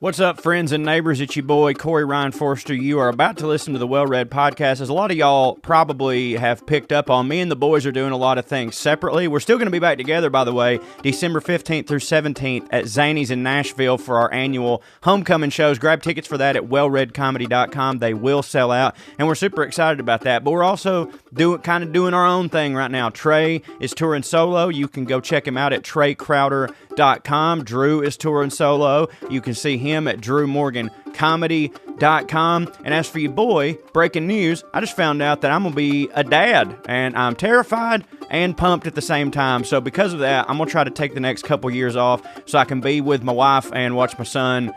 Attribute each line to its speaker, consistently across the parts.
Speaker 1: What's up, friends and neighbors? It's your boy, Corey Ryan Forster. You are about to listen to the WellRED podcast. As a lot of y'all probably have picked up on, me and the boys are doing a lot of things separately. We're still going to be back together, by the way, December 15th through 17th at Zany's in Nashville for our annual homecoming shows. Grab tickets for that at wellredcomedy.com. They will sell out, and we're super excited about that. But we're also doing our own thing right now. Trae is touring solo. You can go check him out at TraeCrowder.com. Drew is touring solo. You can see him at drewmorgancomedy.com. And as for your boy, breaking news, I just found out that I'm going to be a dad, and I'm terrified and pumped at the same time. So because of that, I'm going to try to take the next couple years off so I can be with my wife and watch my son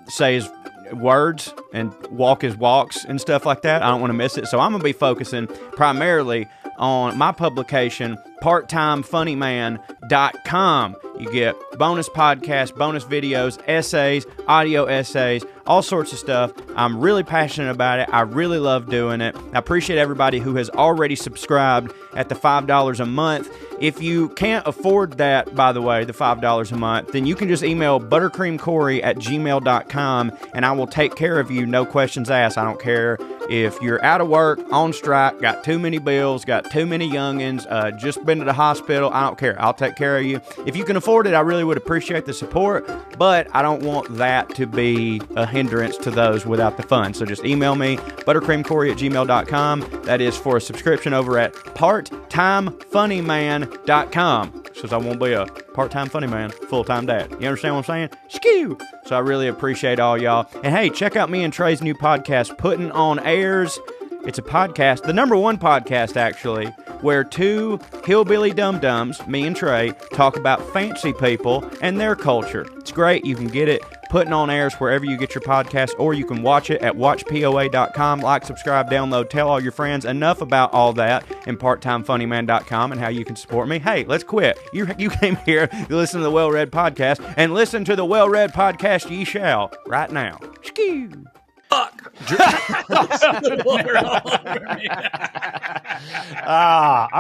Speaker 1: say his words and walk his walks and stuff like that. I don't want to miss it. So I'm going to be focusing primarily on my publication, parttimefunnyman.com. You get bonus podcasts, bonus videos, essays, audio essays, all sorts of stuff. I'm really passionate about it. I really love doing it. I appreciate everybody who has already subscribed at the $5 a month. If you can't afford that, by the way, the $5 a month, then you can just email buttercreamcorey@gmail.com and I will take care of you, no questions asked. I don't care if you're out of work, on strike, got too many bills, got too many youngins, just been to the hospital. I don't care. I'll take care of you. If you can afford it, I really would appreciate the support, but I don't want that to be a hindrance to those without the fun. So just email me, buttercreamcorey@gmail.com. That is for a subscription over at parttimefunnyman.com. Because I won't be a part-time funny man, full-time dad. You understand what I'm saying? Skew! So I really appreciate all y'all. And hey, check out me and Trae's new podcast, Puttin On Airs. It's a podcast, the #1 podcast actually, where two hillbilly dum-dums, me and Trae, talk about fancy people and their culture. It's great. You can get it, Puttin On Airs, wherever you get your podcast, or you can watch it at watchpoa.com. Like, subscribe, download, tell all your friends. Enough about all that and parttimefunnyman.com and how you can support me. Hey, let's quit. You came here to listen to the WellRED podcast, and listen to the WellRED podcast ye shall right now. Skew!
Speaker 2: Fuck.
Speaker 3: I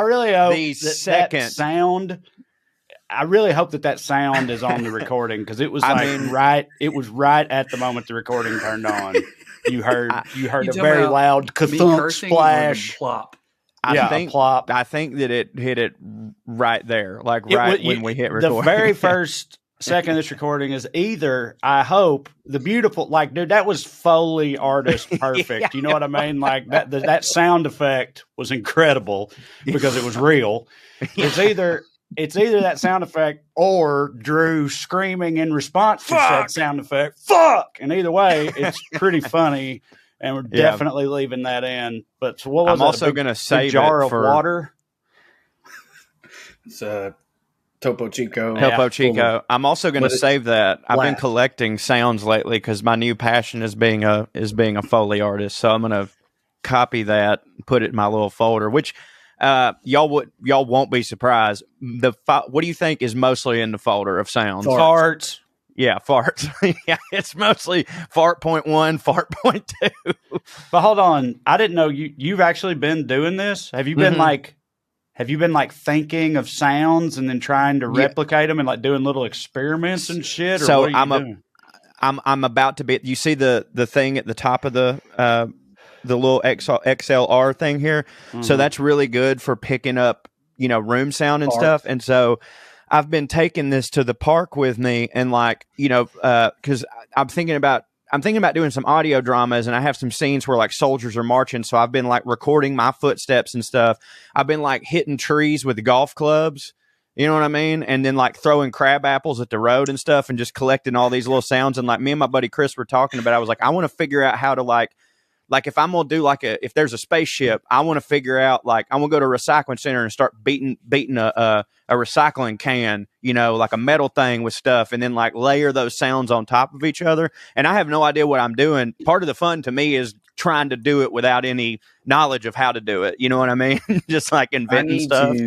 Speaker 3: really hope
Speaker 1: that
Speaker 3: sound. I really hope that sound is on the recording, because it was right. It was right at the moment the recording turned on. You heard a very loud ka-thunk splash.
Speaker 2: Plop.
Speaker 1: I think that it hit it right there, like when we hit record.
Speaker 3: The very first second of this recording is either, I hope, the beautiful, like, dude, that was Foley artist perfect. You know what I mean? Like that sound effect was incredible because it was real. It's either that sound effect or Drew screaming in response to said sound effect. Fuck! And either way, it's pretty funny, and we're definitely leaving that in. But so what was
Speaker 1: I'm also going to save
Speaker 3: jar
Speaker 1: it
Speaker 3: of
Speaker 1: for
Speaker 3: water.
Speaker 2: It's Topo Chico.
Speaker 1: Topo Chico. I'm also going to save that. I've been collecting sounds lately because my new passion is being a Foley artist. So I'm going to copy that, put it in my little folder, which y'all won't be surprised. What do you think is mostly in the folder of sounds?
Speaker 3: Farts.
Speaker 1: Yeah, farts. Yeah, it's mostly fart point 1, fart point 2.
Speaker 3: But hold on, I didn't know you've actually been doing this. Have you been thinking of sounds and then trying to replicate them and like doing little experiments and shit? Or
Speaker 1: so
Speaker 3: what are you doing?
Speaker 1: I'm about to be. You see the thing at the top of the little XLR thing here. Mm-hmm. So that's really good for picking up room sound and stuff. And so I've been taking this to the park with me, and because I'm thinking about doing some audio dramas, and I have some scenes where like soldiers are marching. So I've been like recording my footsteps and stuff. I've been like hitting trees with golf clubs, you know what I mean? And then like throwing crab apples at the road and stuff, and just collecting all these little sounds. And like me and my buddy Chris were talking about, I was like, I want to figure out how to like if I'm going to do if there's a spaceship, I want to figure out I'm going to go to a recycling center and start beating a recycling can, like a metal thing with stuff, and then like layer those sounds on top of each other. And I have no idea what I'm doing. Part of the fun to me is trying to do it without any knowledge of how to do it. You know what I mean? Just like inventing stuff.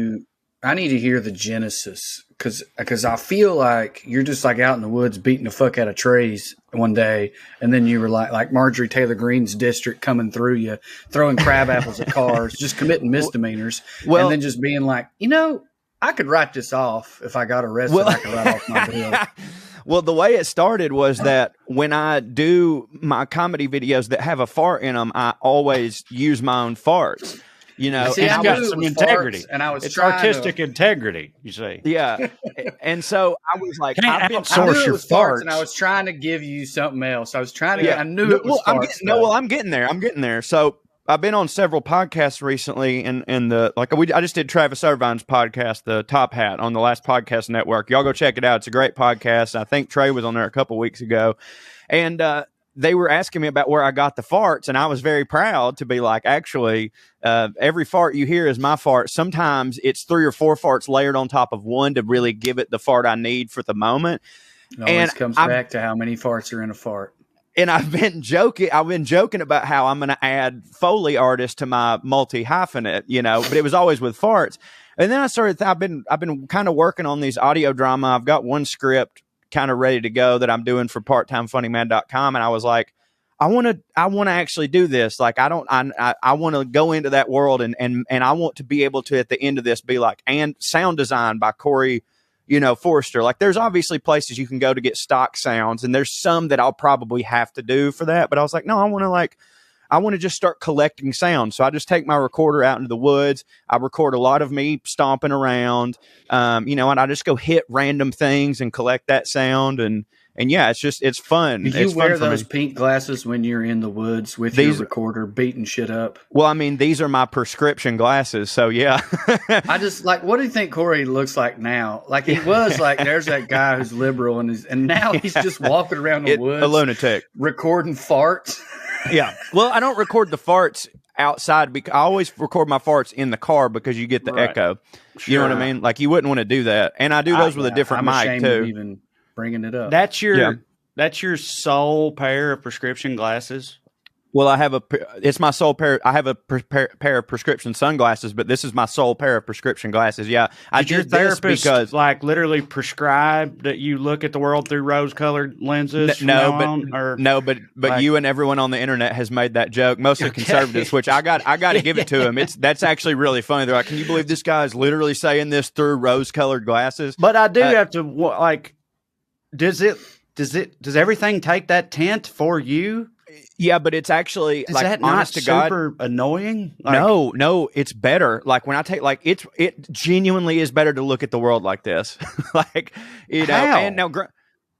Speaker 2: I need to hear the genesis, because I feel like you're just like out in the woods beating the fuck out of trees one day, and then you were like Marjorie Taylor Greene's district coming through you, throwing crab apples at cars, just committing misdemeanors, and then just being like, I could write this off if I got arrested. I could write off my bill.
Speaker 1: Well, the way it started was that when I do my comedy videos that have a fart in them, I always use my own farts. You know,
Speaker 2: See,
Speaker 3: and
Speaker 2: I
Speaker 3: I've
Speaker 2: knew
Speaker 3: got
Speaker 2: it
Speaker 3: some
Speaker 2: was
Speaker 3: integrity.
Speaker 2: farts, and I was
Speaker 3: it's
Speaker 2: trying
Speaker 3: artistic
Speaker 2: to,
Speaker 3: integrity, you see.
Speaker 1: Yeah. And so I was like,
Speaker 3: Can't
Speaker 2: I knew
Speaker 3: outsource
Speaker 2: it
Speaker 3: your
Speaker 2: was farts, and
Speaker 3: farts.
Speaker 2: I knew trying to give you something else. I was trying to.
Speaker 1: Yeah.
Speaker 2: I knew it was farts.
Speaker 1: I'm getting there. I'm getting there. So I've been on several podcasts recently, and I just did Travis Irvine's podcast, The Top Hat, on the Last Podcast Network. Y'all go check it out. It's a great podcast. I think Trae was on there a couple weeks ago, and they were asking me about where I got the farts, and I was very proud to be like, actually, every fart you hear is my fart. Sometimes it's 3 or 4 farts layered on top of one to really give it the fart I need for the moment.
Speaker 2: It always comes back to how many farts are in a fart. And
Speaker 1: I've been joking about how I'm going to add Foley artist to my multi-hyphenate, you know, but it was always with farts. And then I started, I've been kind of working on these audio drama. I've got one script kind of ready to go that I'm doing for parttimefunnyman.com. And I was like, I want to actually do this. Like, I want to go into that world and I want to be able to, at the end of this, be like, and sound design by Corey, you know, Forrester. Like, there's obviously places you can go to get stock sounds, and there's some that I'll probably have to do for that. But I was like, no, I want to just start collecting sound. So I just take my recorder out into the woods. I record a lot of me stomping around, you know, and I just go hit random things and collect that sound. And yeah, it's fun.
Speaker 2: Do you wear those pink glasses when you're in the woods with your recorder beating shit up? Well,
Speaker 1: I mean, these are my prescription glasses, so yeah.
Speaker 2: I just like, what do you think Corey looks like now? Like, he was like, there's that guy who's liberal, and now he's just walking around the woods,
Speaker 1: a lunatic,
Speaker 2: recording farts.
Speaker 1: Yeah. Well, I don't record the farts outside because I always record my farts in the car because you get the echo. Sure. You know what I mean? Like, you wouldn't want to do that, and I do those with a different mic too.
Speaker 2: Even bringing it up.
Speaker 3: That's your sole pair of prescription glasses.
Speaker 1: Well, it's my sole pair. I have a pair of prescription sunglasses, but this is my sole pair of prescription glasses. Yeah.
Speaker 3: Did your therapist because like literally prescribe that you look at the world through rose-colored lenses?
Speaker 1: No, but like, you and everyone on the internet has made that joke, mostly conservatives, which I got to give it to them. That's actually really funny. They're like, can you believe this guy's literally saying this through rose-colored glasses?
Speaker 3: But I do have to like, does everything take that tint for you?
Speaker 1: Yeah, but it's actually
Speaker 3: is
Speaker 1: like,
Speaker 3: that
Speaker 1: honest
Speaker 3: not
Speaker 1: to God,
Speaker 3: super annoying? Like,
Speaker 1: no, it's better. Like, when I take, like, it genuinely is better to look at the world like this. Like, you know, and now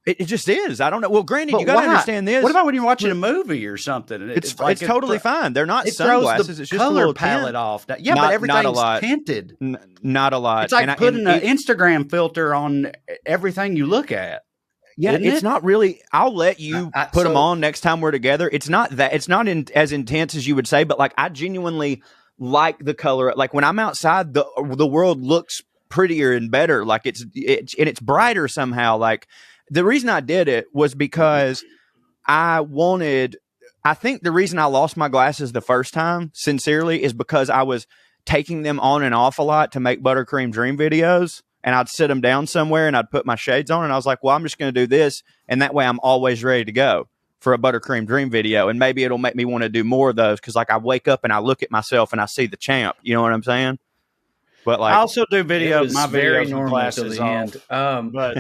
Speaker 1: it just is. I don't know. Well, granted, but you got to understand this.
Speaker 3: What about when you're watching a movie or something?
Speaker 1: It's totally fine. They're not sunglasses. It's just a little
Speaker 3: palette off. Yeah, but everything's tinted.
Speaker 1: Not a lot.
Speaker 3: It's like putting an Instagram filter on everything you look at.
Speaker 1: Yeah, it's not really. I'll let you put them on next time we're together. It's not that. It's not as intense as you would say, but like, I genuinely like the color. Like, when I'm outside, the world looks prettier and better. Like, it's brighter somehow. Like, the reason I did it was because I think the reason I lost my glasses the first time, sincerely, is because I was taking them on and off a lot to make Buttercream Dream videos. And I'd sit them down somewhere and I'd put my shades on. And I was like, well, I'm just going to do this. And that way I'm always ready to go for a Buttercream Dream video. And maybe it'll make me want to do more of those. Cause like, I wake up and I look at myself and I see the champ. You know what I'm saying? But like,
Speaker 3: I also do videos, my videos with glasses off. But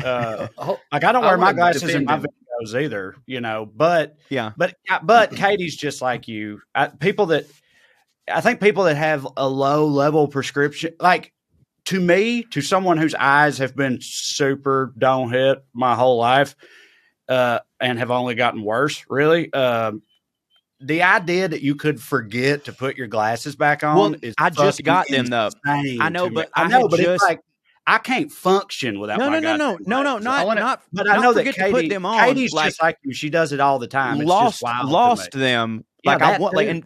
Speaker 3: like, I don't wear my glasses in my videos either, you know, but Katie's just like you. I think people that have a low level prescription, like, to me, to someone whose eyes have been super don't hit my whole life and have only gotten worse, really, the idea that you could forget to put your glasses back on is
Speaker 1: I just got them though.
Speaker 3: I know, but it's like, I can't function without my glasses.
Speaker 1: No,
Speaker 3: but I know that Katie,
Speaker 1: put them on.
Speaker 3: Katie's like, just like you. She does it all the time. It's
Speaker 1: lost them. Like,
Speaker 3: yeah,
Speaker 1: I want, like, and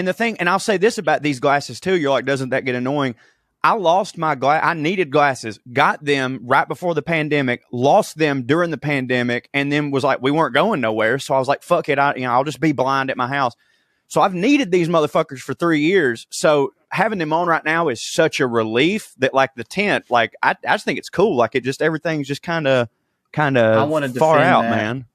Speaker 1: the thing, and I'll say this about these glasses too. You're like, doesn't that get annoying? I lost my I needed glasses, got them right before the pandemic, lost them during the pandemic, and then was like, we weren't going nowhere. So I was like, fuck it. I'll just be blind at my house. So I've needed these motherfuckers for 3 years. So having them on right now is such a relief that, like, the tint, like, I just think it's cool. Like, everything's just kind of far out, man.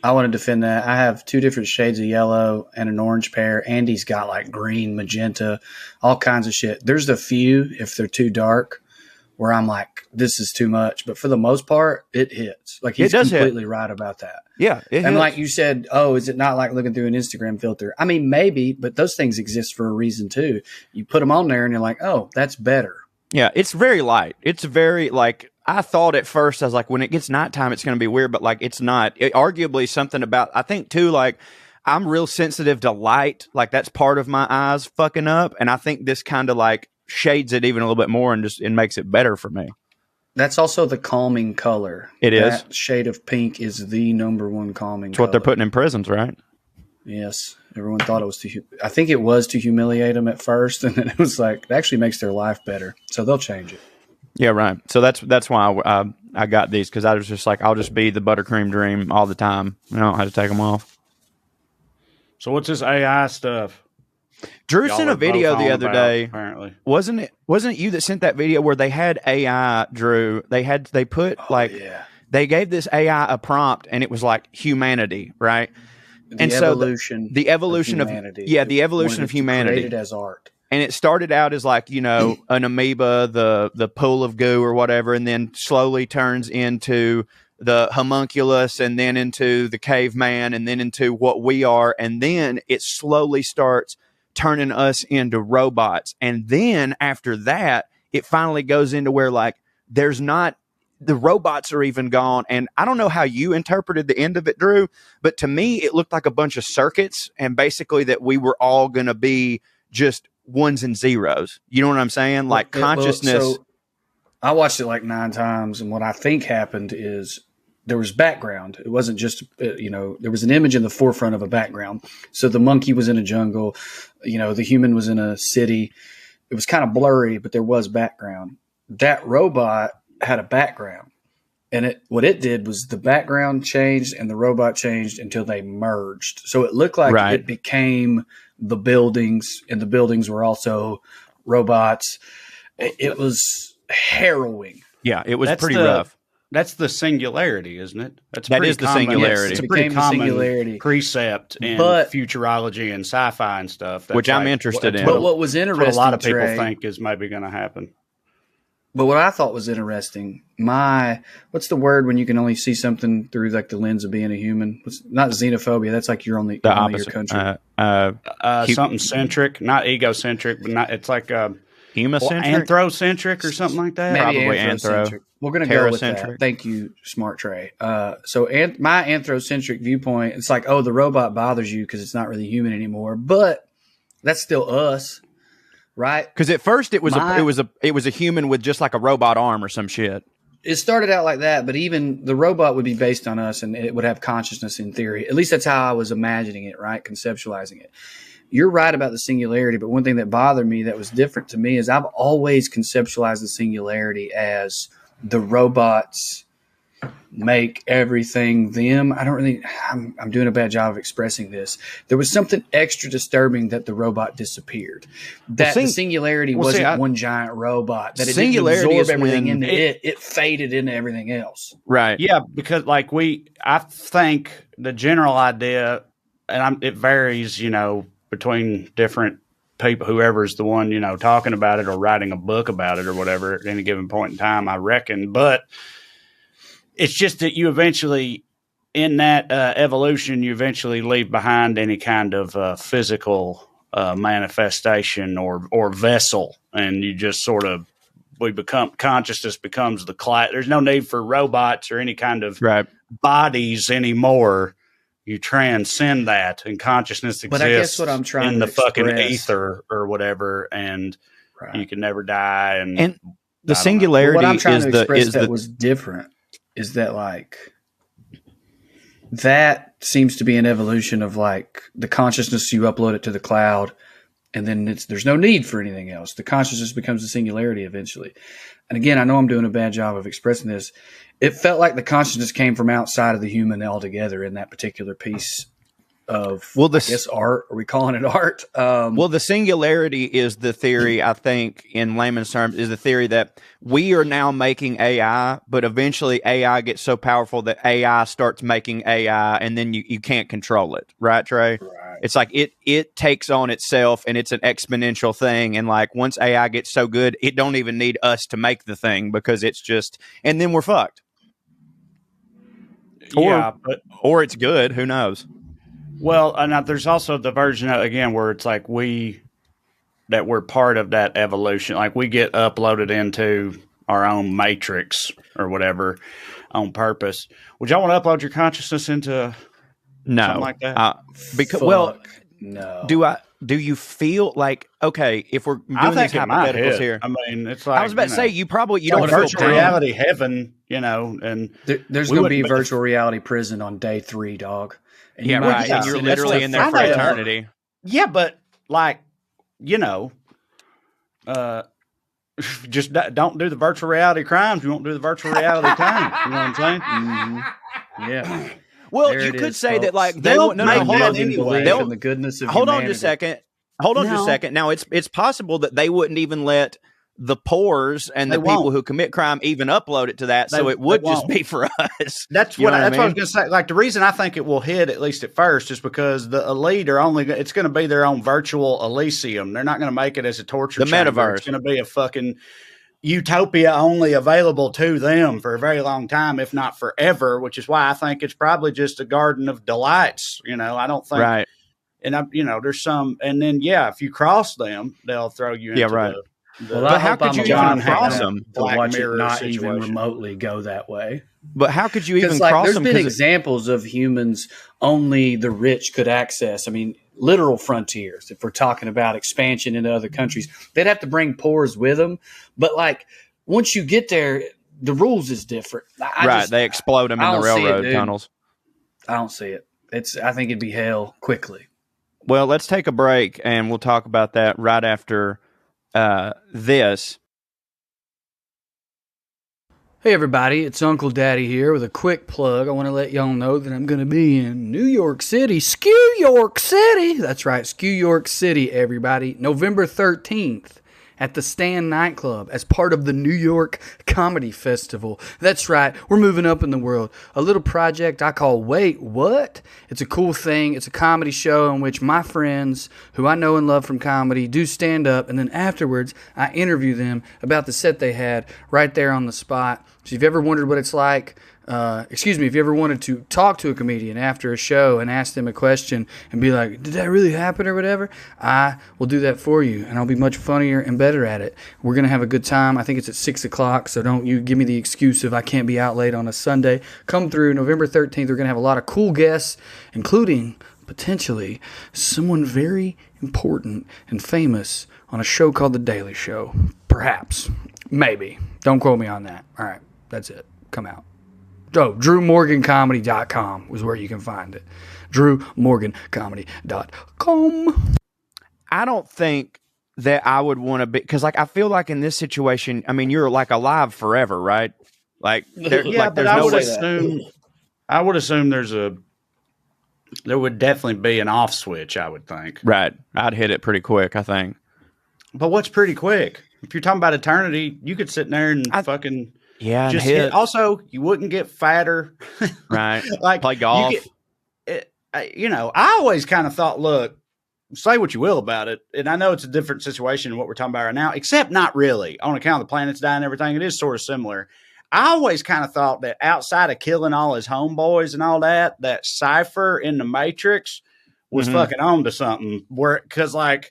Speaker 2: I want to defend that. I have 2 different shades of yellow and an orange pair. Andy's got like green, magenta, all kinds of shit. There's a few, if they're too dark, where I'm like, this is too much. But for the most part, it hits. Like he's completely right about that.
Speaker 1: Yeah.
Speaker 2: And like you said, oh, is it not like looking through an Instagram filter? I mean, maybe, but those things exist for a reason too. You put them on there and you're like, oh, that's better.
Speaker 1: Yeah, it's very light. It's very like, I thought at first, I was like, when it gets nighttime, it's going to be weird, but like it's not. Arguably something about, I think too, like I'm real sensitive to light. Like that's part of my eyes fucking up. And I think this kind of like shades it even a little bit more and just it makes it better for me.
Speaker 2: That's also the calming color.
Speaker 1: It is.
Speaker 2: That shade of pink is the number one calming
Speaker 1: It's
Speaker 2: color.
Speaker 1: what they're putting in prisons, right?
Speaker 2: Yes. Everyone thought it was I think it was to humiliate them at first, and then it was like, it actually makes their life better. So they'll change it.
Speaker 1: Yeah, right. So that's why I got these, because I was just like, I'll just be the buttercream dream all the time. I don't have to take them off.
Speaker 3: So what's this AI stuff?
Speaker 1: Drew sent a video the other day.
Speaker 3: Apparently,
Speaker 1: wasn't it you that sent that video where they had AI, Drew? They put they gave this AI a prompt, and it was like humanity, right?
Speaker 2: The evolution of humanity.
Speaker 1: Yeah, the evolution of humanity.
Speaker 2: Created as art.
Speaker 1: And it started out as like, an amoeba, the pool of goo or whatever, and then slowly turns into the homunculus, and then into the caveman, and then into what we are. And then it slowly starts turning us into robots. And then after that, it finally goes into where like the robots are even gone. And I don't know how you interpreted the end of it, Drew, but to me, it looked like a bunch of circuits, and basically that we were all going to be just ones and zeros. You know what I'm saying? Like consciousness.
Speaker 2: So I watched it like 9 times, and what I think happened is there was background. It wasn't just, there was an image in the forefront of a background. So the monkey was in a jungle, the human was in a city. It was kind of blurry, but there was background. That robot had a background, and what it did was the background changed and the robot changed until they merged. So it looked like it became the buildings, and the buildings were also robots. It was harrowing.
Speaker 1: Yeah, it was pretty rough.
Speaker 3: That's the singularity, isn't it?
Speaker 1: That is the singularity.
Speaker 3: It's a pretty common precept in futurology and sci-fi and stuff.
Speaker 1: Which I'm interested in.
Speaker 2: But what was interesting,
Speaker 3: what a lot of people think is maybe going to happen.
Speaker 2: But what I thought was interesting, what's the word when you can only see something through like the lens of being a human? Not xenophobia. That's like you're only your country.
Speaker 3: Something centric, not egocentric, but it's like
Speaker 1: humocentric,
Speaker 3: anthrocentric, or something like that.
Speaker 2: Maybe
Speaker 1: probably
Speaker 2: anthrocentric. We're going to go with that. Thank you, smart Trae. So my anthrocentric viewpoint, it's like, oh, the robot bothers you because it's not really human anymore, but that's still us. Right,
Speaker 1: because at first it was a human with just like a robot arm or some shit.
Speaker 2: It started out like that, but even the robot would be based on us, and it would have consciousness in theory. At least that's how I was imagining it, right? Conceptualizing it. You're right about the singularity, but one thing that bothered me that was different to me is I've always conceptualized the singularity as the robots make everything them. I'm doing a bad job of expressing this. There was something extra disturbing that the robot disappeared. That the singularity wasn't one giant robot. That it didn't absorb everything into it. It faded into everything else.
Speaker 1: Right.
Speaker 3: Yeah, because I think the general idea, and it varies, between different people, whoever's the one, talking about it or writing a book about it or whatever at any given point in time, I reckon. But it's just that you eventually, in that evolution, you eventually leave behind any kind of physical manifestation or vessel, and you just sort of consciousness becomes the class. There's no need for robots or any kind of bodies anymore. You transcend that, and consciousness exists. But I guess what I'm trying in the fucking ether or whatever, and you can never die. And
Speaker 1: the singularity
Speaker 2: what I'm trying to express that was different. Is that that seems to be an evolution of like the consciousness, you upload it to the cloud, and then there's no need for anything else. The consciousness becomes a singularity eventually. And again, I know I'm doing a bad job of expressing this. It felt like the consciousness came from outside of the human altogether in that particular piece of, I guess, art. Are we calling it art?
Speaker 1: The singularity is the theory, I think, in layman's terms, is the theory that we are now making AI, but eventually AI gets so powerful that AI starts making AI, and then you can't control it. Right, Trae?
Speaker 2: Right.
Speaker 1: It's like it takes on itself, and it's an exponential thing. And like once AI gets so good, it don't even need us to make the thing because it's just, and then we're fucked. Or it's good. Who knows?
Speaker 3: Well, and there's also the version again where it's like we're part of that evolution. Like we get uploaded into our own matrix or whatever on purpose. Would y'all want to upload your consciousness into something like that?
Speaker 2: No.
Speaker 1: Do you feel like, okay, if we're doing these hypotheticals here?
Speaker 3: I mean, it's like,
Speaker 1: I was about to say, you don't feel
Speaker 3: virtual reality heaven, and
Speaker 2: there's going to be virtual reality prison on day 3, dog.
Speaker 1: And and you're literally in there for eternity.
Speaker 3: Yeah, but like, just don't do the virtual reality crimes. You won't do the virtual reality time. You know what I'm saying?
Speaker 2: Mm-hmm. Yeah.
Speaker 1: Well, there you could say, folks. That like
Speaker 2: hold on anyway. In the goodness of
Speaker 1: hold
Speaker 2: humanity.
Speaker 1: on just a second. Now it's possible that they wouldn't even let the pores and people who commit crime even upload it to that, so it would just be for us.
Speaker 3: That's what I was going to say. Like the reason I think it will hit at least at first is because the elite are it's going to be their own virtual Elysium. They're not going to make it as a torture chamber.
Speaker 1: Metaverse.
Speaker 3: It's going to be a fucking utopia only available to them for a very long time, if not forever, which is why I think it's probably just a garden of delights. I don't think
Speaker 1: right.
Speaker 3: And there's some, and then if you cross them, they'll throw you into
Speaker 1: right.
Speaker 3: But
Speaker 1: how could you even cross them?
Speaker 2: To watch it not even remotely go that way.
Speaker 1: But how could you even cross them?
Speaker 2: There's been examples of humans only the rich could access. I mean, literal frontiers. If we're talking about expansion into other countries, they'd have to bring pores with them. But like once you get there, the rules is different.
Speaker 1: They explode them in the railroad tunnels.
Speaker 2: I don't see it. I think it'd be hell quickly.
Speaker 1: Well, let's take a break and we'll talk about that right after this.
Speaker 2: Hey everybody, it's Uncle Daddy here with a quick plug. I want to let y'all know that I'm going to be in New York City, Skew York City. That's right, Skew York City, everybody. November 13th at the Stand nightclub as part of the New York Comedy Festival. That's right, we're moving up in the world. A little project I call Wait, What? It's a cool thing. It's a comedy show in which my friends, who I know and love from comedy, do stand up, and then afterwards I interview them about the set they had right there on the spot. So if you've ever wondered what it's like, if you ever wanted to talk to a comedian after a show and ask them a question and be like, did that really happen or whatever, I will do that for you, and I'll be much funnier and better at it. We're going to have a good time. I think it's at 6 o'clock, so don't you give me the excuse of I can't be out late on a Sunday. Come through November 13th. We're going to have a lot of cool guests, including potentially someone very important and famous on a show called The Daily Show. Perhaps. Maybe. Don't quote me on that. All right. That's it. Come out. DrewMorganComedy.com was where you can find it. DrewMorganComedy.com.
Speaker 1: I don't think that I would want to be, because like I feel like in this situation, I mean, you're like alive forever, right? Like,
Speaker 3: but I would assume there would definitely be an off switch. I would think.
Speaker 1: Right, I'd hit it pretty quick, I think.
Speaker 3: But what's pretty quick? If you're talking about eternity, you could sit there and fucking.
Speaker 1: Yeah,
Speaker 3: just hit. Also, you wouldn't get fatter,
Speaker 1: right?
Speaker 3: Like
Speaker 1: play golf.
Speaker 3: I always kind of thought, look, say what you will about it, and I know it's a different situation than what we're talking about right now, except not really on account of the planets dying and everything. It is sort of similar. I always kind of thought that outside of killing all his homeboys and all that, that Cypher in the Matrix was fucking on to something. Because like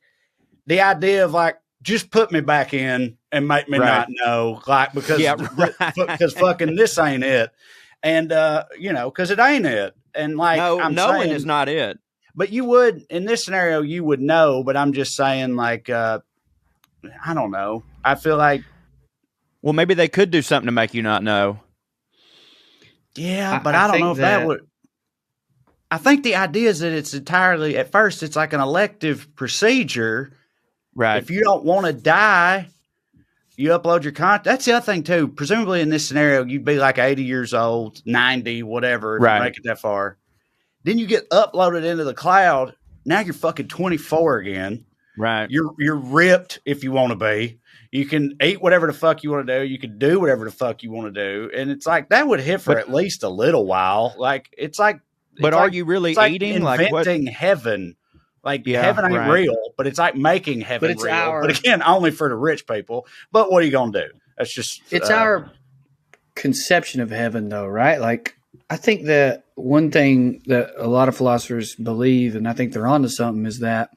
Speaker 3: the idea of like, just put me back in and make me not know, like, because fucking this ain't it. And, because it ain't it. And like,
Speaker 1: knowing is not it.
Speaker 3: But you would, in this scenario, you would know, but I'm just saying like, I don't know. I feel like.
Speaker 1: Well, maybe they could do something to make you not know.
Speaker 3: Yeah, but I don't know if that would. I think the idea is that it's entirely, at first, it's like an elective procedure.
Speaker 1: Right.
Speaker 3: If you don't want to die, you upload your content. That's the other thing, too. Presumably in this scenario, you'd be like 80 years old, 90, whatever, if you make it that far. Then you get uploaded into the cloud. Now you're fucking 24 again.
Speaker 1: Right.
Speaker 3: You're ripped if you want to be. You can eat whatever the fuck you want to do. You can do whatever the fuck you want to do. And it's like, that would hit for at least a little while. Like, it's like.
Speaker 1: But are you really eating?
Speaker 3: Like inventing heaven. Like heaven ain't real, but it's like making heaven real. But again, only for the rich people. But what are you going to do? That's just
Speaker 2: it's our conception of heaven, though, right? Like, I think that one thing that a lot of philosophers believe, and I think they're onto something, is that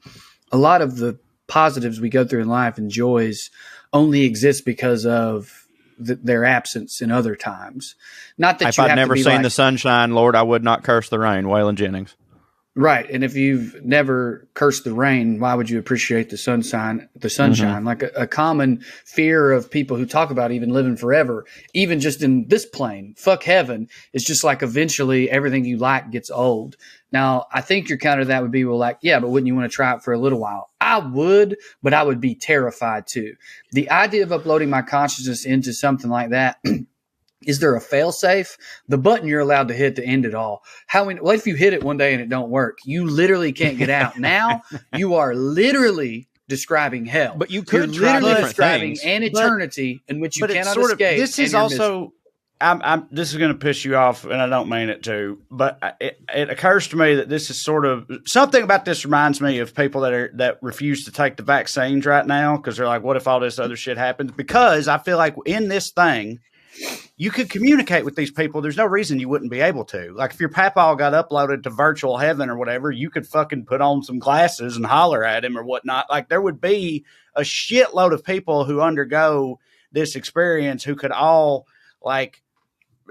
Speaker 2: a lot of the positives we go through in life and joys only exist because of their absence in other times. Not that
Speaker 1: if I'd never seen the sunshine, Lord, I would not curse the rain. Waylon Jennings.
Speaker 2: Right. And if you've never cursed the rain, why would you appreciate the sunshine? Mm-hmm. Like a common fear of people who talk about even living forever, even just in this plane, fuck heaven, is just like eventually everything you like gets old. Now, I think your counter to that would be, well, like, yeah, but wouldn't you want to try it for a little while? I would, but I would be terrified too. The idea of uploading my consciousness into something like that, is there a fail-safe? The button you're allowed to hit to end it all. What if you hit it one day and it don't work? You literally can't get out. Now you are literally describing hell.
Speaker 1: But you could try different describing
Speaker 2: things. An eternity in which you cannot escape.
Speaker 3: This is also. This is going to piss you off, and I don't mean it to, but it occurs to me that this is sort of something about this reminds me of people that refuse to take the vaccines right now because they're like, what if all this other shit happens? Because I feel like in this thing, you could communicate with these people. There's no reason you wouldn't be able to. Like if your papaw got uploaded to virtual heaven or whatever, you could fucking put on some glasses and holler at him or whatnot. Like there would be a shitload of people who undergo this experience who could all like,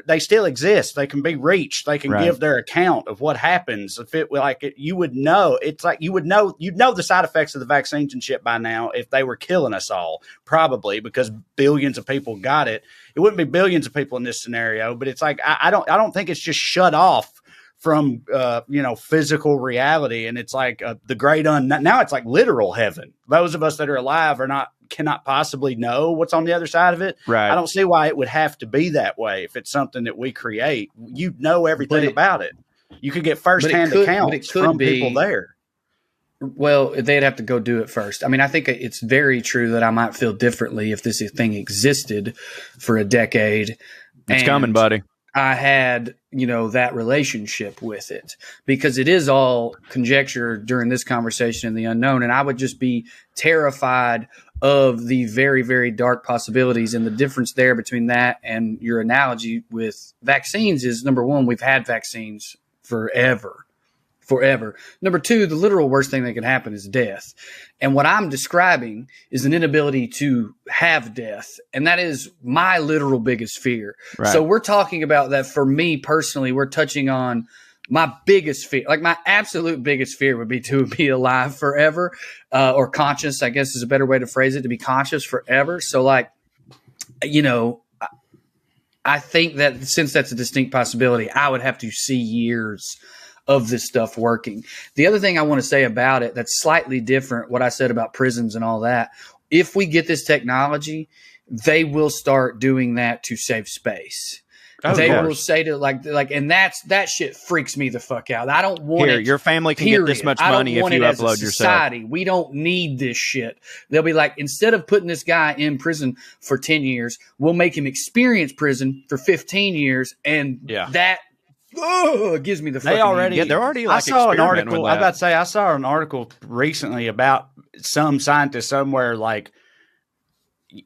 Speaker 3: they still exist. They can be reached. They can give their account of what happens. If it you would know. It's like you'd know the side effects of the vaccines and shit by now if they were killing us all, probably because billions of people got it. It wouldn't be billions of people in this scenario, but it's like I don't think it's just shut off from physical reality, and it's like the great unknown. Now it's like literal heaven. Those of us that are alive cannot possibly know what's on the other side of it.
Speaker 1: Right.
Speaker 3: I don't see why it would have to be that way. If it's something that we create, you know everything about it. You could get firsthand accounts from people there.
Speaker 2: Well, they'd have to go do it first. I mean, I think it's very true that I might feel differently if this thing existed for a decade.
Speaker 1: It's coming, buddy.
Speaker 2: I had, that relationship with it because it is all conjecture during this conversation in the unknown. And I would just be terrified of the very, very dark possibilities. And the difference there between that and your analogy with vaccines is, number one, we've had vaccines forever. Number two, the literal worst thing that can happen is death. And what I'm describing is an inability to have death. And that is my literal biggest fear. Right. So we're talking about that for me personally. We're touching on my biggest fear. Like my absolute biggest fear would be to be alive forever, or conscious, I guess is a better way to phrase it, to be conscious forever. So like, I think that since that's a distinct possibility, I would have to see years of this stuff working. The other thing I want to say about it that's slightly different, what I said about prisons and all that, if we get this technology, they will start doing that to save space. They will say to like, and that shit freaks me the fuck out. I don't want it.
Speaker 1: Your family can get this much money if you upload yourself.
Speaker 2: We don't need this shit. They'll be like, instead of putting this guy in prison for 10 years, we'll make him experience prison for 15 years. And that gives me the fucking
Speaker 1: they're already like,
Speaker 3: I saw an article. I saw an article recently about some scientist somewhere like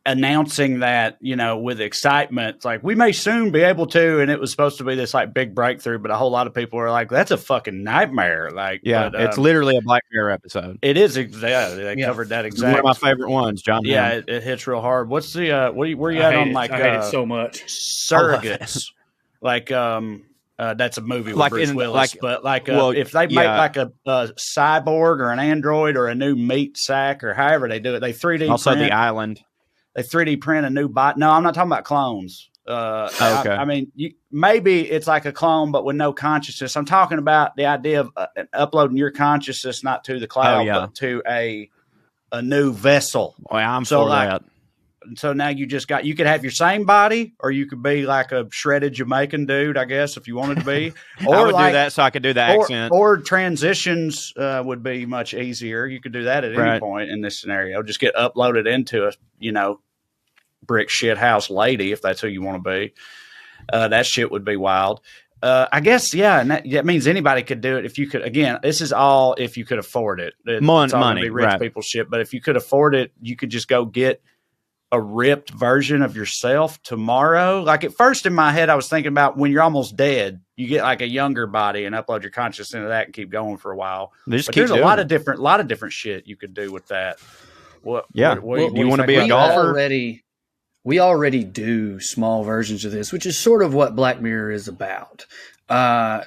Speaker 3: announcing that, with excitement, it's like we may soon be able to, and it was supposed to be this like big breakthrough, but a whole lot of people were like, that's a fucking nightmare. Like,
Speaker 1: it's literally a Black Mirror episode.
Speaker 3: It is. They covered that exactly.
Speaker 1: One of my favorite ones, John.
Speaker 3: Yeah, it hits real hard. What's the where you at on like?
Speaker 2: I hate it so much.
Speaker 3: Surrogates, like that's a movie with Bruce Willis, but if they make like a cyborg or an android or a new meat sack or however they do it, they 3D
Speaker 1: also
Speaker 3: print.
Speaker 1: The Island.
Speaker 3: They 3D print a new bot. No, I'm not talking about clones.
Speaker 1: Okay.
Speaker 3: I mean, maybe it's like a clone, but with no consciousness. I'm talking about the idea of uploading your consciousness not to the cloud, but to a new vessel.
Speaker 1: Well, I'm for that.
Speaker 3: So now you could have your same body, or you could be like a shredded Jamaican dude, I guess, if you wanted to be.
Speaker 1: Or I would do that so I could do the accent.
Speaker 3: Or transitions would be much easier. You could do that at any point in this scenario. Just get uploaded into a, brick shit house lady, if that's who you want to be. That shit would be wild. I guess, yeah, and that means anybody could do it if you could. Again, this is all if you could afford it. It's all
Speaker 1: money,
Speaker 3: be rich
Speaker 1: right.
Speaker 3: people shit. But if you could afford it, you could just go get a ripped version of yourself tomorrow. Like at first in my head, I was thinking about when you're almost dead, you get like a younger body and upload your consciousness into that and keep going for a while. But there's a lot of different shit you could do with that. What do you want to be a golfer?
Speaker 2: We already do small versions of this, which is sort of what Black Mirror is about.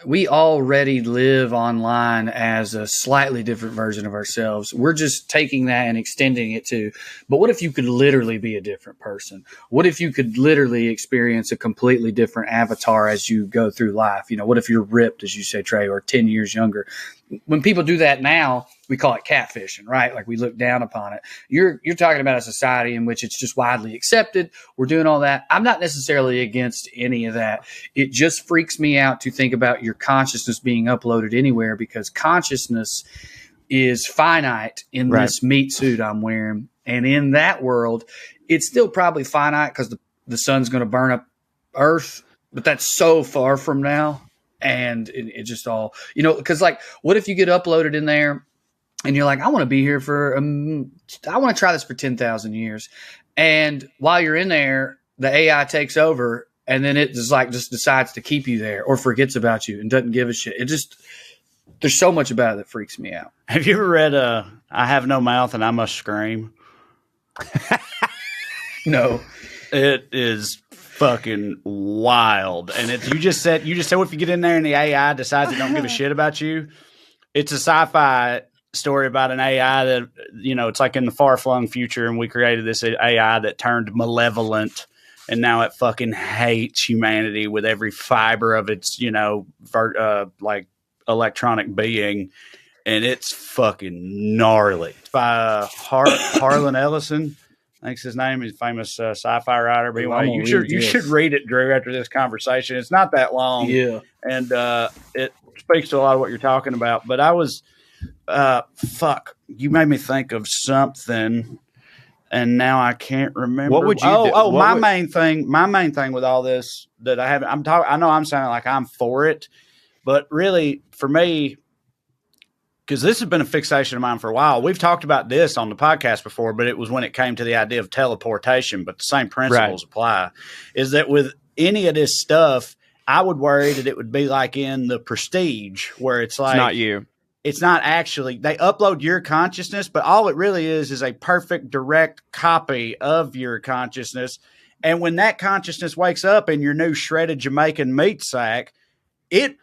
Speaker 2: We already live online as a slightly different version of ourselves. We're just taking that and extending it to, but what if you could literally be a different person? What if you could literally experience a completely different avatar as you go through life? You know, what if you're ripped, as you say, Trae, or 10 years younger? When people do that now, we call it catfishing, right? Like we look down upon it. You're talking about a society in which it's just widely accepted. We're doing all that. I'm not necessarily against any of that. It just freaks me out to think about your consciousness being uploaded anywhere, because consciousness is finite in this meat suit I'm wearing. And in that world, it's still probably finite because the sun's going to burn up Earth, but that's so far from now. And it just all, you know, because like, what if you get uploaded in there and you're like, I want to be here for, I want to try this for 10,000 years. And while you're in there, the AI takes over and then it just decides to keep you there or forgets about you and doesn't give a shit. There's so much about it that freaks me out.
Speaker 3: Have you ever read, I Have No Mouth and I Must Scream?
Speaker 2: No.
Speaker 3: It is fucking wild. And you just said what if you get in there and the AI decides it don't give a shit about you? It's a sci-fi story about an AI that, you know, it's like in the far-flung future, and we created this AI that turned malevolent, and now it fucking hates humanity with every fiber of its, you know, like electronic being, and it's fucking gnarly. It's by Harlan Ellison. I think his name is famous sci-fi writer. But anyway, you should read it, Drew, after this conversation. It's not that long.
Speaker 2: Yeah.
Speaker 3: And it speaks to a lot of what you're talking about. But I was, you made me think of something, and now I can't remember.
Speaker 1: What would you do?
Speaker 3: My main thing with all this that I haven't, I know I'm sounding like I'm for it, but really for me, because this has been a fixation of mine for a while. We've talked about this on the podcast before, but it was when it came to the idea of teleportation, but the same principles apply. Is that with any of this stuff, I would worry that it would be like in The Prestige, where it's like,
Speaker 1: not you.
Speaker 3: It's not actually, they upload your consciousness, but all it really is a perfect direct copy of your consciousness. And when that consciousness wakes up in your new shredded Jamaican meat sack, it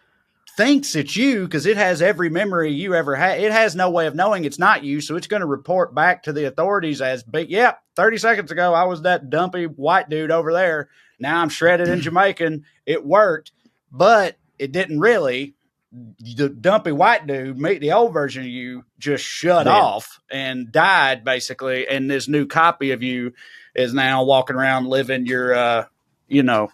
Speaker 3: thinks it's you because it has every memory you ever had. It has no way of knowing it's not you, so it's going to report back to the authorities as, 30 seconds ago, I was that dumpy white dude over there. Now I'm shredded and Jamaican. It worked, but it didn't really. The dumpy white dude, the old version of you, just shut off and died, basically, and this new copy of you is now walking around living your, your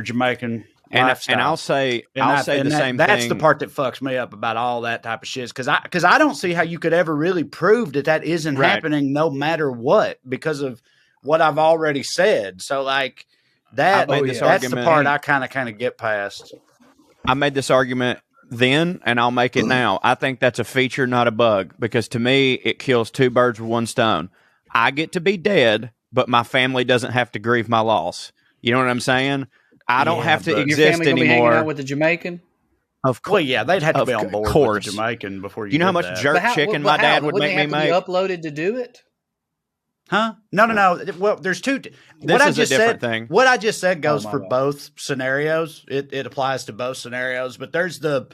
Speaker 3: Jamaican lifestyle.
Speaker 1: And I'll say the same thing.
Speaker 3: That's the part that fucks me up about all that type of shit, because I don't see how you could ever really prove that isn't happening, no matter what, because of what I've already said. So like that's the part I kind of get past.
Speaker 1: I made this argument then, and I'll make it now. I think that's a feature, not a bug, because to me, it kills two birds with one stone. I get to be dead, but my family doesn't have to grieve my loss. You know what I'm saying? I don't have to exist
Speaker 2: your family
Speaker 1: anymore.
Speaker 2: Be hanging out with the Jamaican?
Speaker 1: Of course.
Speaker 3: Well, yeah, they'd have to be on board with the Jamaican before you.
Speaker 1: You know how much jerk chicken my dad would make me make?
Speaker 2: Uploaded to do it?
Speaker 3: Huh? No. Well, there's two.
Speaker 1: This is a different thing.
Speaker 3: What I just said goes for both scenarios. It applies to both scenarios. But there's the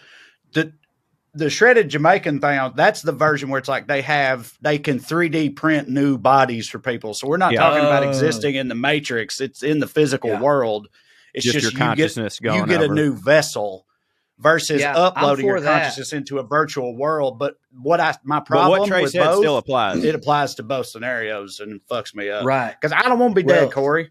Speaker 3: shredded Jamaican thing. That's the version where it's like they can 3D print new bodies for people. So we're not talking about existing in the Matrix. It's in the physical world. It's just your consciousness going. You get a new vessel. Versus uploading your consciousness into a virtual world. But my problem
Speaker 1: what Trae
Speaker 3: with
Speaker 1: said
Speaker 3: both,
Speaker 1: still applies.
Speaker 3: It applies to both scenarios and it fucks me up.
Speaker 2: Right.
Speaker 3: Because I don't want to be dead, Corey.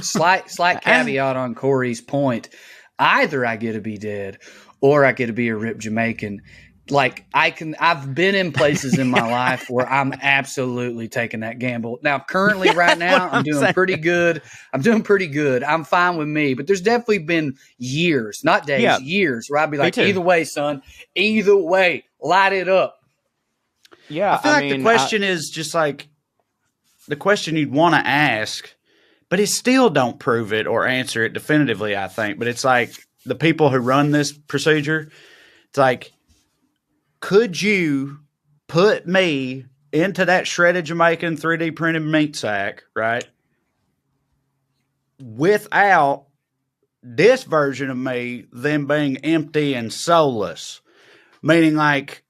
Speaker 2: Slight caveat on Corey's point. Either I get to be dead or I get to be a ripped Jamaican. like I've been in places in my life where I'm absolutely taking that gamble. Now, currently right now, I'm doing pretty good. I'm fine with me, but there's definitely been years, not days, years where I'd be like, either way, son, either way, light it up.
Speaker 3: Yeah. I feel like the question is just like the question you'd want to ask, but it still don't prove it or answer it definitively, I think. But it's like the people who run this procedure, it's like, could you put me into that shredded Jamaican 3D printed meat sack, right? Without this version of me, them being empty and soulless. Meaning like,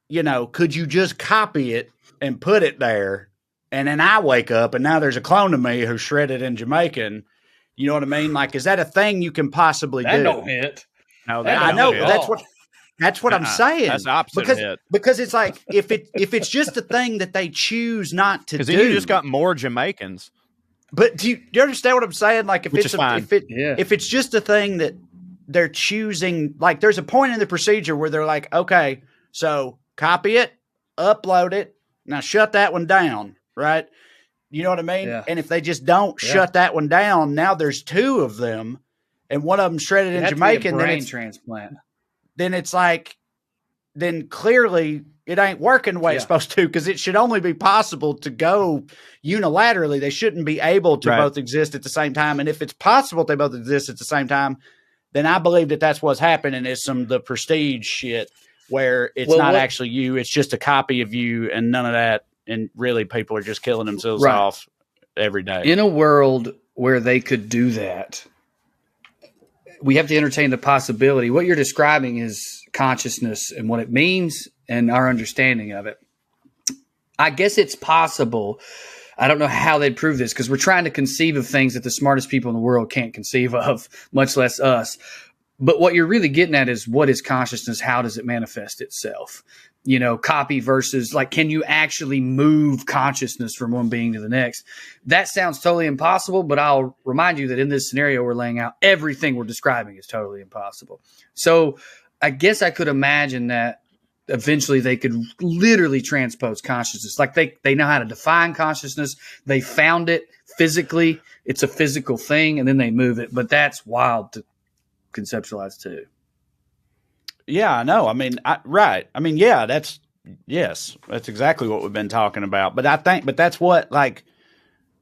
Speaker 3: you know, could you just copy it and put it there? And then I wake up and now there's a clone of me who's shredded in Jamaican. You know what I mean? Like, is that a thing you can possibly do?
Speaker 2: That don't hit.
Speaker 3: No, I know. That's what I'm saying.
Speaker 1: That's the opposite
Speaker 3: because it's like if it's just a thing that they choose not to do.
Speaker 1: Because you just got more Jamaicans.
Speaker 3: But do you understand what I'm saying? Like if it's just a thing that they're choosing, like there's a point in the procedure where they're like, okay, so copy it, upload it, now shut that one down, right? You know what I mean? Yeah. And if they just don't shut that one down, now there's two of them, and one of them shredded in Jamaican.
Speaker 2: Brain transplant.
Speaker 3: Then it's like, then clearly it ain't working the way it's supposed to, because it should only be possible to go unilaterally. They shouldn't be able to both exist at the same time. And if it's possible they both exist at the same time, then I believe that that's what's happening is the prestige shit where it's not actually you. It's just a copy of you and none of that. And really people are just killing themselves off every day.
Speaker 2: In a world where they could do that, we have to entertain the possibility. What you're describing is consciousness and what it means and our understanding of it. I guess it's possible. I don't know how they'd prove this because we're trying to conceive of things that the smartest people in the world can't conceive of, much less us. But what you're really getting at is what is consciousness? How does it manifest itself? You know, copy versus like, can you actually move consciousness from one being to the next? That sounds totally impossible, but I'll remind you that in this scenario we're laying out, everything we're describing is totally impossible. So I guess I could imagine that eventually they could literally transpose consciousness. Like they know how to define consciousness. They found it physically. It's a physical thing, and then they move it. But that's wild to conceptualize too.
Speaker 3: Yeah, I know. I mean, right. I mean, yeah, that's exactly what we've been talking about. But that's what, like,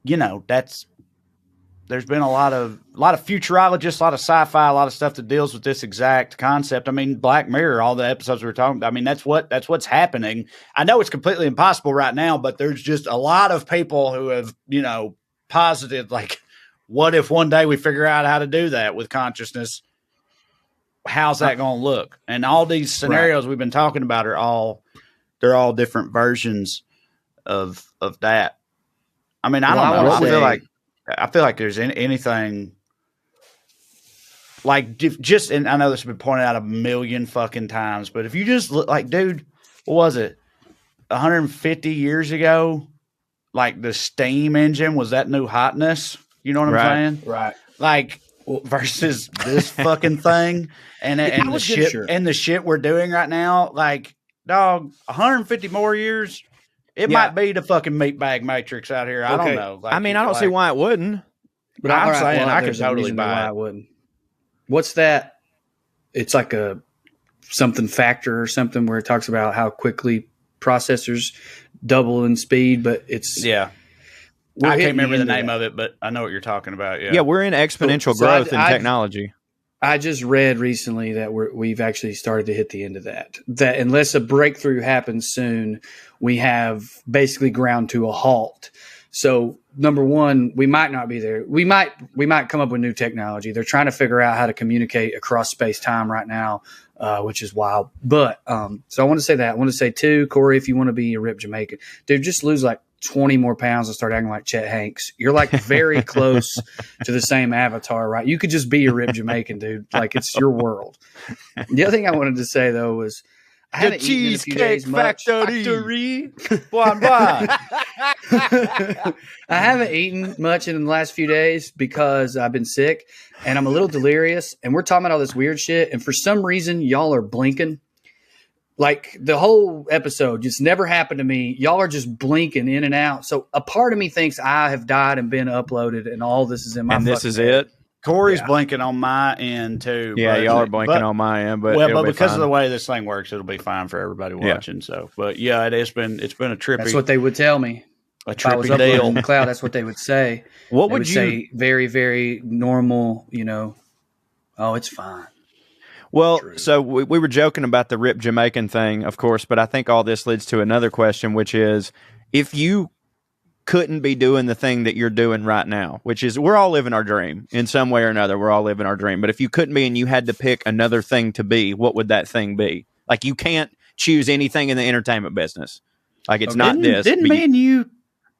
Speaker 3: you know, there's been a lot of futurologists, a lot of sci-fi, a lot of stuff that deals with this exact concept. I mean, Black Mirror, all the episodes we were talking about. I mean, that's what's happening. I know it's completely impossible right now, but there's just a lot of people who have, you know, posited, like, what if one day we figure out how to do that with consciousness? How's that going to look? And all these scenarios we've been talking about they're all different versions of that. I mean, I don't know. I feel like there's anything like just, and I know this has been pointed out a million fucking times, but if you just look like, dude, what was it? 150 years ago, like the steam engine was that new hotness. You know what I'm saying?
Speaker 2: Right.
Speaker 3: Like, versus this fucking thing and the shit we're doing right now, like, dog, 150 more years, it might be the fucking meat bag matrix out here. I don't know. Like,
Speaker 1: I mean, I don't see why it wouldn't.
Speaker 3: But I'm saying I could totally buy it.
Speaker 2: Wouldn't. What's that? It's like a something factor or something where it talks about how quickly processors double in speed, but it's
Speaker 3: I can't remember the name of it, but I know what you're talking about. Yeah,
Speaker 1: we're in exponential growth in technology.
Speaker 2: I just read recently that we've actually started to hit the end of that. That unless a breakthrough happens soon, we have basically ground to a halt. So number one, we might not be there. We might come up with new technology. They're trying to figure out how to communicate across space time right now, which is wild. But so I want to say that. I want to say too, Corey, if you want to be a ripped Jamaican, dude, just lose like 20 more pounds and start acting like Chet Hanks. You're like very close to the same avatar, right? You could just be a ripped Jamaican, dude. Like it's your world. The other thing I wanted to say though was I haven't eaten in a few days much.
Speaker 3: Factory. Blah, blah.
Speaker 2: I haven't eaten much in the last few days because I've been sick and I'm a little delirious and we're talking about all this weird shit. And for some reason, y'all are blinking. Like the whole episode just never happened to me. Y'all are just blinking in and out. So a part of me thinks I have died and been uploaded, and all this is in my.
Speaker 1: And this is
Speaker 2: head.
Speaker 1: it.
Speaker 3: Corey's blinking on my end too.
Speaker 1: Yeah, y'all are blinking on my end, but
Speaker 3: because of the way this thing works, it'll be fine for everybody watching. So, but yeah, it's been a trippy.
Speaker 2: That's what they would tell me.
Speaker 3: If I was deal
Speaker 2: in the cloud, that's what they would say.
Speaker 1: What would you
Speaker 2: say? Very, very normal. You know, oh, it's fine.
Speaker 1: Well, so we were joking about the Rip Jamaican thing, of course, but I think all this leads to another question, which is if you couldn't be doing the thing that you're doing right now, which is we're all living our dream in some way or another. We're all living our dream. But if you couldn't be and you had to pick another thing to be, what would that thing be? Like you can't choose anything in the entertainment business. Like it's not this.
Speaker 3: Didn't me and you,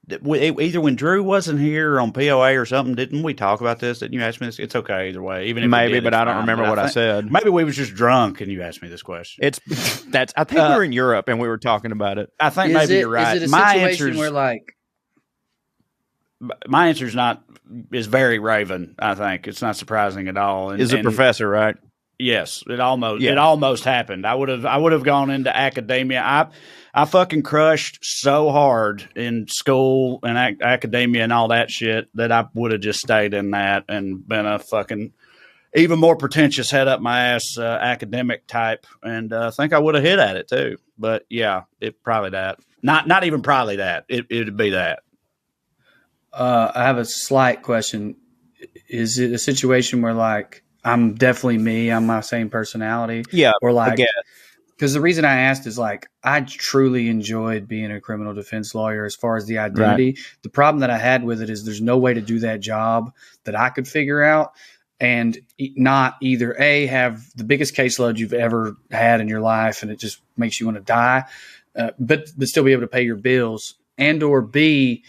Speaker 3: either when Drew wasn't here on POA or something, didn't we talk about this? Didn't you ask me this? It's okay either way. Even if
Speaker 1: maybe,
Speaker 3: did,
Speaker 1: but I don't remember what I said.
Speaker 3: Maybe we was just drunk and you asked me this question.
Speaker 1: I think we were in Europe and we were talking about it.
Speaker 3: I think maybe you're right.
Speaker 2: Is it a situation where like
Speaker 3: my answer is very Raven. I think it's not surprising at all.
Speaker 1: Is a professor, right?
Speaker 3: Yes, it almost happened. I would have gone into academia. I fucking crushed so hard in school and academia and all that shit that I would have just stayed in that and been a fucking even more pretentious head up my ass academic type. And I think I would have hit at it too. But yeah, probably that. Not even probably that. It'd be that.
Speaker 2: I have a slight question. Is it a situation where like I'm definitely me, I'm my same personality?
Speaker 1: Yeah.
Speaker 2: Or like, because the reason I asked is like, I truly enjoyed being a criminal defense lawyer as far as the identity. Right. The problem that I had with it is there's no way to do that job that I could figure out and not either A, have the biggest caseload you've ever had in your life and it just makes you want to die, but still be able to pay your bills, and or B,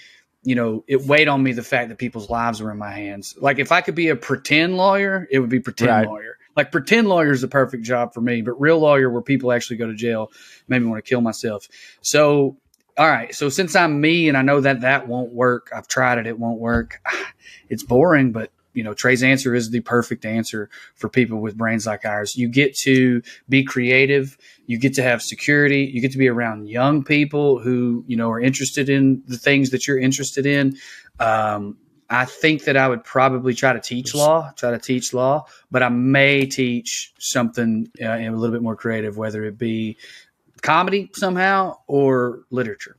Speaker 2: you know, it weighed on me the fact that people's lives were in my hands. Like if I could be a pretend lawyer, it would be pretend lawyer. Like pretend lawyer is the perfect job for me, but real lawyer where people actually go to jail made me want to kill myself. So, all right. So since I'm me and I know that won't work, I've tried it. It won't work. It's boring, but you know, Trae's answer is the perfect answer for people with brains like ours. You get to be creative. You get to have security. You get to be around young people who, you know, are interested in the things that you're interested in. I think that I would probably try to teach law, but I may teach something a little bit more creative, whether it be comedy somehow or literature.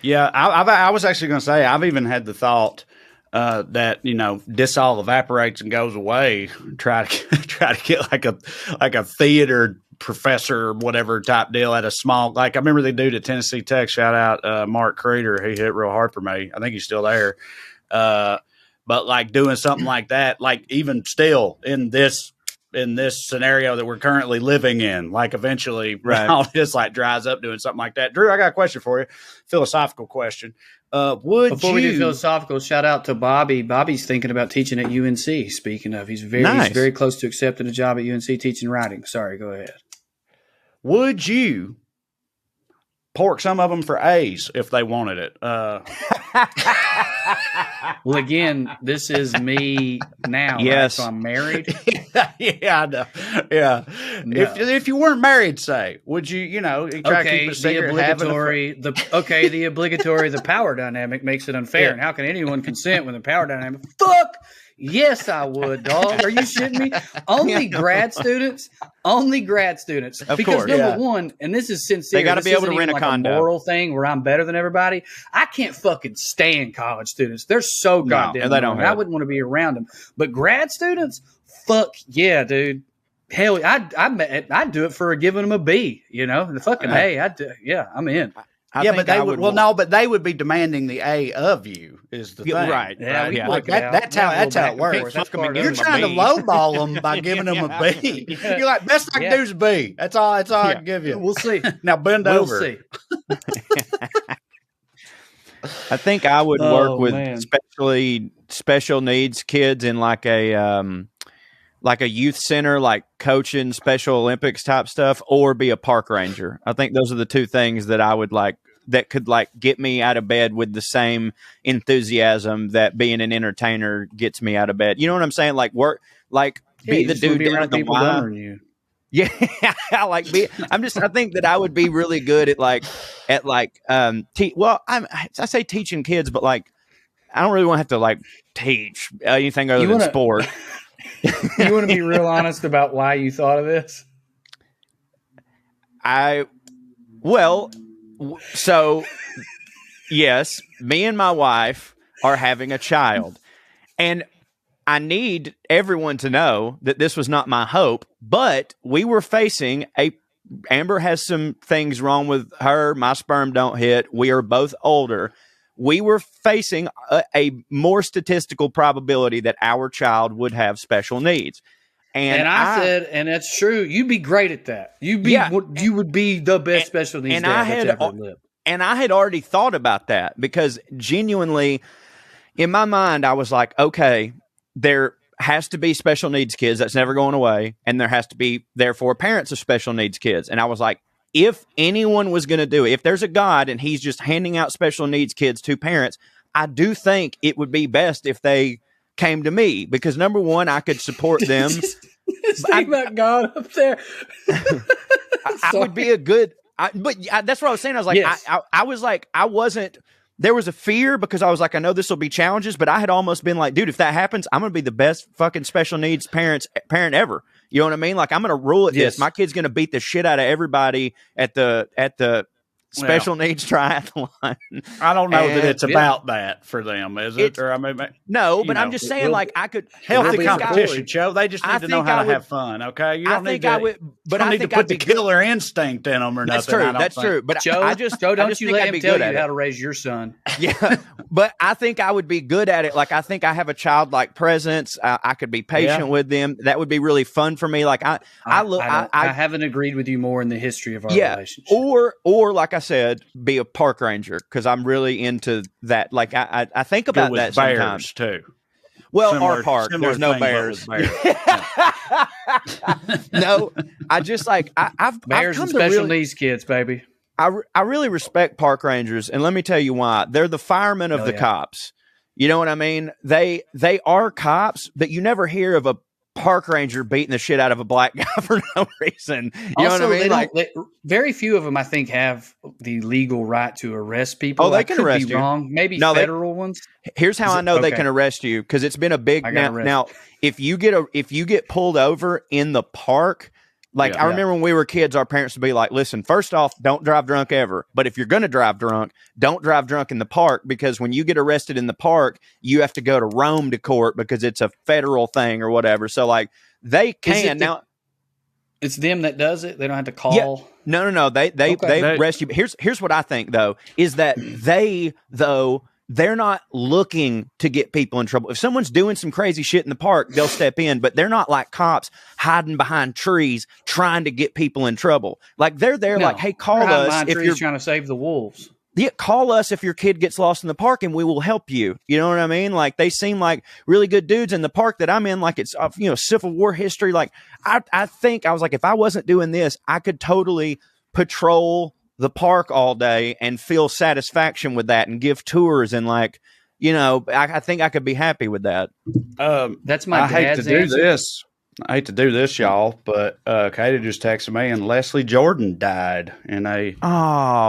Speaker 3: Yeah, I was actually going to say, I've even had the thought that, you know, this all evaporates and goes away. Try to get like a theater professor or whatever type deal at a small, like I remember the dude at Tennessee Tech, shout out Mark Creeder. He hit real hard for me. I think he's still there. But like doing something like that, like even still in this scenario that we're currently living in, like eventually all this like dries up, doing something like that. Drew, I got a question for you. Philosophical question. Before we do
Speaker 2: philosophical, shout out to Bobby. Bobby's thinking about teaching at UNC. Speaking of, he's very close to accepting a job at UNC teaching writing. Sorry, go ahead.
Speaker 3: Would you pork some of them for A's if they wanted it?
Speaker 2: Well, again, this is me now.
Speaker 1: Yes.
Speaker 2: Right? So I'm married.
Speaker 3: Yeah, I know. Yeah. No. If you weren't married, say, would you try to keep a secret? The obligatory, the power dynamic makes it unfair. Yeah. And how can anyone consent when the power dynamic? Fuck. Yes, I would, dog. Are you shitting me? Only grad students.
Speaker 1: Of course,
Speaker 2: number one, and this is sincere.
Speaker 1: They got to be able to rent a condo.
Speaker 2: A moral thing where I'm better than everybody. I can't fucking stand college students. They're so goddamn.
Speaker 1: And they don't.
Speaker 2: I wouldn't want to be around them. But grad students, fuck yeah, dude. Hell, I'd do it for giving them a B. You know, the fucking A. I'm in.
Speaker 3: But they would. Well, no, but they would be demanding the A of you. Is the thing,
Speaker 1: right?
Speaker 3: Yeah, right. Like that's how it works. You're trying to lowball them by giving them a B. You're like, best I can do is a B. That's all I can give you.
Speaker 2: We'll see.
Speaker 3: Now bend over.
Speaker 2: See.
Speaker 1: I think I would work with special needs kids in like a youth center, like coaching Special Olympics type stuff, or be a park ranger. I think those are the two things that I would like, that could like get me out of bed with the same enthusiasm that being an entertainer gets me out of bed. You know what I'm saying? Like work, like be the dude down at the Y. Yeah, I think that I would be really good at I say teaching kids, but like I don't really want to have to like teach anything other than sport.
Speaker 2: You want to be real honest about why you thought of this?
Speaker 1: So yes, me and my wife are having a child, and I need everyone to know that this was not my hope, but we were facing Amber has some things wrong with her. My sperm don't hit. We are both older. We were facing a more statistical probability that our child would have special needs. And I said,
Speaker 2: and that's true. You'd be great at that. You would be the best special needs dad that's ever lived.
Speaker 1: And I had already thought about that because genuinely in my mind, I was like, okay, there has to be special needs kids. That's never going away. And there has to be, therefore, parents of special needs kids. And I was like, if anyone was going to do it, if there's a God and he's just handing out special needs kids to parents, I do think it would be best if they came to me because number one, I could support them.
Speaker 2: Think about God up there.
Speaker 1: I would be a good, that's what I was saying. I was like, yes. I wasn't, there was a fear because I was like, I know this will be challenges, but I had almost been like, dude, if that happens, I'm going to be the best fucking special needs parent ever. You know what I mean? Like I'm going to rule at this. My kid's going to beat the shit out of everybody at the special needs triathlon.
Speaker 3: I don't know that it's about that for them, is it? Or
Speaker 1: no, but I'm just saying, like I could
Speaker 3: healthy competition show. They just need to know how to have fun. Okay, you don't need to put the killer instinct in them or nothing.
Speaker 1: That's true. But
Speaker 2: Joe, don't you let him tell you how to raise your son.
Speaker 1: Yeah, but I think I would be good at it. Like I think I have a childlike presence. I could be patient with them. That would be really fun for me. Like I
Speaker 2: haven't agreed with you more in the history of our relationship.
Speaker 1: Or like I said, be a park ranger because I'm really into that. Like I think about that sometimes
Speaker 3: too.
Speaker 1: Well, our park, there's no bears. No, I just like I've
Speaker 2: bears and special needs kids, baby.
Speaker 1: I really respect park rangers, and let me tell you why. They're the firemen of the cops. You know what I mean? They are cops, but you never hear of a park ranger beating the shit out of a black guy for no reason. You know what I mean?
Speaker 2: Very few of them, I think, have the legal right to arrest people.
Speaker 1: Oh, they can arrest you.
Speaker 2: Wrong. Maybe federal ones.
Speaker 1: Here's how I know they can arrest you because it's been a big now. If you get pulled over in the park. Like I remember when we were kids, our parents would be like, listen, first off, don't drive drunk ever. But if you're going to drive drunk, don't drive drunk in the park because when you get arrested in the park, you have to go to Rome to court because it's a federal thing or whatever. So like they can now.
Speaker 2: It's them that does it. They don't have to call.
Speaker 1: Yeah. No. They arrest you. Here's what I think though, is that they're not looking to get people in trouble. If someone's doing some crazy shit in the park, they'll step in, but they're not like cops hiding behind trees trying to get people in trouble. Like they're there like, hey, call us if you're
Speaker 2: trying to save the wolves.
Speaker 1: Yeah, call us if your kid gets lost in the park and we will help you. You know what I mean? Like they seem like really good dudes in the park that I'm in. Like it's, Civil War history. Like I think I was like, if I wasn't doing this, I could totally patrol the park all day and feel satisfaction with that and give tours and like, I think I could be happy with that.
Speaker 2: That's my dad's answer.
Speaker 3: I hate to do this, y'all, but Katie just texted me and Leslie Jordan died in a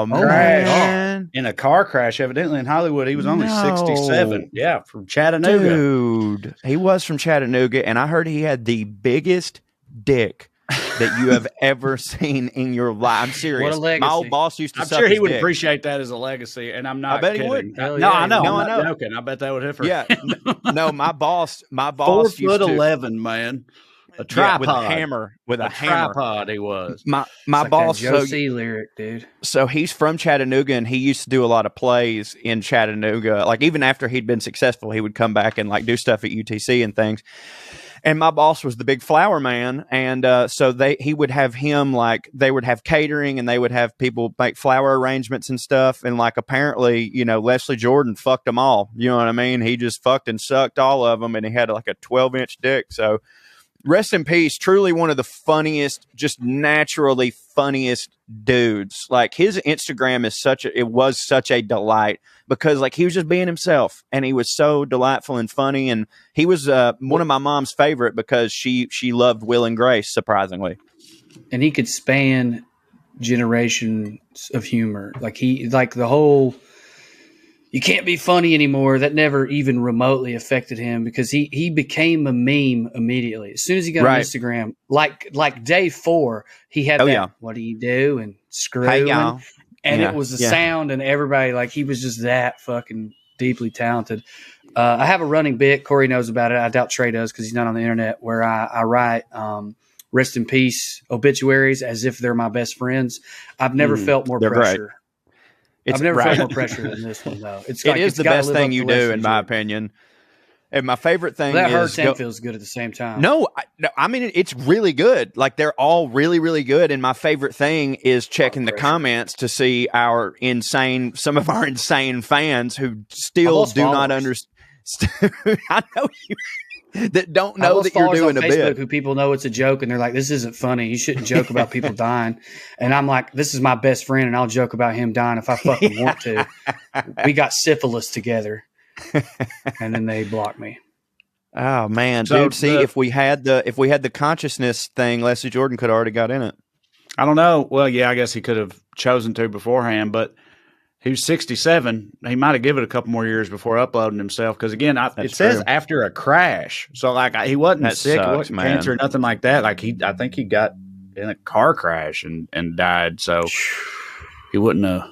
Speaker 1: man.
Speaker 3: In a car crash, evidently in Hollywood. He was only 67. Yeah, from Chattanooga.
Speaker 1: Dude, he was from Chattanooga, and I heard he had the biggest dick that you have ever seen in your life. I'm serious.
Speaker 2: What a legacy.
Speaker 1: My old boss used to
Speaker 3: I'm sure he would
Speaker 1: dick.
Speaker 3: Appreciate that as a legacy, and I'm not kidding.
Speaker 1: He would.
Speaker 3: No, I know. I'm not joking. I bet that would hit for him.
Speaker 1: No, my boss
Speaker 3: 4'11", man. A tripod
Speaker 1: with a hammer.
Speaker 3: Tripod he was.
Speaker 1: My
Speaker 2: like
Speaker 1: boss.
Speaker 2: That Joe C lyric, dude.
Speaker 1: So he's from Chattanooga, and he used to do a lot of plays in Chattanooga. Like even after he'd been successful, he would come back and like do stuff at UTC and things. And my boss was the big flower man, and so he would have him like they would have catering, and they would have people make flower arrangements and stuff. And like apparently, Leslie Jordan fucked them all. You know what I mean? He just fucked and sucked all of them, and he had like a 12-inch dick. So rest in peace. Truly one of the funniest, just naturally funniest dudes. Like his Instagram is was such a delight because like he was just being himself and he was so delightful and funny. And he was one of my mom's favorite because she loved Will and Grace, surprisingly.
Speaker 2: and he could span generations of humor. Like the whole, you can't be funny anymore. That never even remotely affected him because he became a meme immediately. As soon as he got on Instagram, like day 4, he had what do you do? And screw.
Speaker 1: Hey, y'all.
Speaker 2: And it was the sound and everybody, like he was just that fucking deeply talented. I have a running bit. Corey knows about it. I doubt Trae does because he's not on the internet, where I write rest in peace obituaries as if they're my best friends. I've never felt more pressure. I've never felt more pressure than this one, though. It is
Speaker 1: the best thing you do, in my opinion. And my favorite thing
Speaker 2: that hurts and feels good at the same time.
Speaker 1: No, I mean, it's really good. Like, they're all really, really good. And my favorite thing is checking the comments to see some of our insane fans who still do not understand. I know you that don't know that you're doing a bit.
Speaker 2: Who people know it's a joke and they're like, this isn't funny. You shouldn't joke about people dying. And I'm like, this is my best friend and I'll joke about him dying if I fucking want to. We got syphilis together. And then they block me.
Speaker 1: Oh man, dude! See, if we had the consciousness thing, Leslie Jordan could have already got in it.
Speaker 3: I don't know. Well, yeah, I guess he could have chosen to beforehand, but he was 67. He might have given it a couple more years before uploading himself. Because again, it says after a crash, so like he wasn't sick, he wasn't cancer, or nothing like that. Like I think he got in a car crash and died. So he wouldn't have,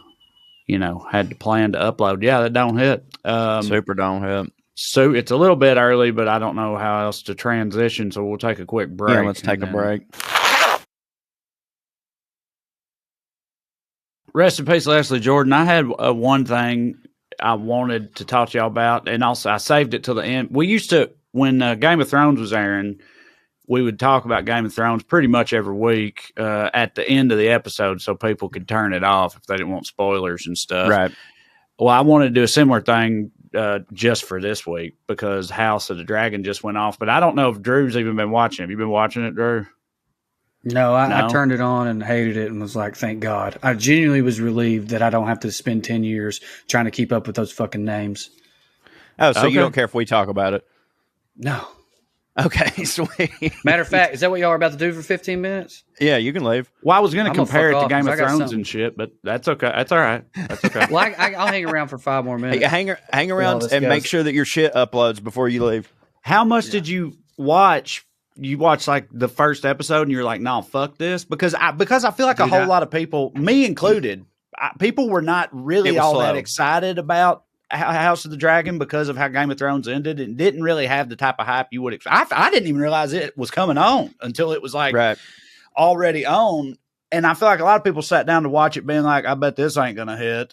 Speaker 3: had to plan to upload. Yeah, that don't hit.
Speaker 1: Super don't hit.
Speaker 3: So it's a little bit early, but I don't know how else to transition. So we'll take a quick break.
Speaker 1: Yeah, let's take a break.
Speaker 3: Rest in peace, Leslie Jordan. I had one thing I wanted to talk to y'all about, and also I saved it till the end. We used to, when Game of Thrones was airing, we would talk about Game of Thrones pretty much every week at the end of the episode so people could turn it off if they didn't want spoilers and stuff.
Speaker 1: Right.
Speaker 3: Well, I wanted to do a similar thing just for this week because House of the Dragon just went off. But I don't know if Drew's even been watching. Have you been watching it, Drew?
Speaker 2: No, I turned it on and hated it and was like, thank God. I genuinely was relieved that I don't have to spend 10 years trying to keep up with those fucking names.
Speaker 1: Oh, so you don't care if we talk about it?
Speaker 2: No.
Speaker 1: Okay, sweet.
Speaker 2: Matter of fact, is that what y'all are about to do for 15 minutes?
Speaker 1: Yeah, you can leave.
Speaker 3: Well, I was going to compare it to Game of Thrones and shit, but that's okay. That's all right. That's okay.
Speaker 2: Well, I'll hang around for 5 more minutes.
Speaker 1: Hey, hang around and make sure that your shit uploads before you leave.
Speaker 3: How much did you watch? You watched like the first episode and you're like, no, fuck this. Because I feel like a whole lot of people, me included, people were not really all that excited about House of the Dragon because of how Game of Thrones ended and didn't really have the type of hype you would expect. I didn't even realize it was coming on until it was like already on. And I feel like a lot of people sat down to watch it being like, I bet this ain't going to hit.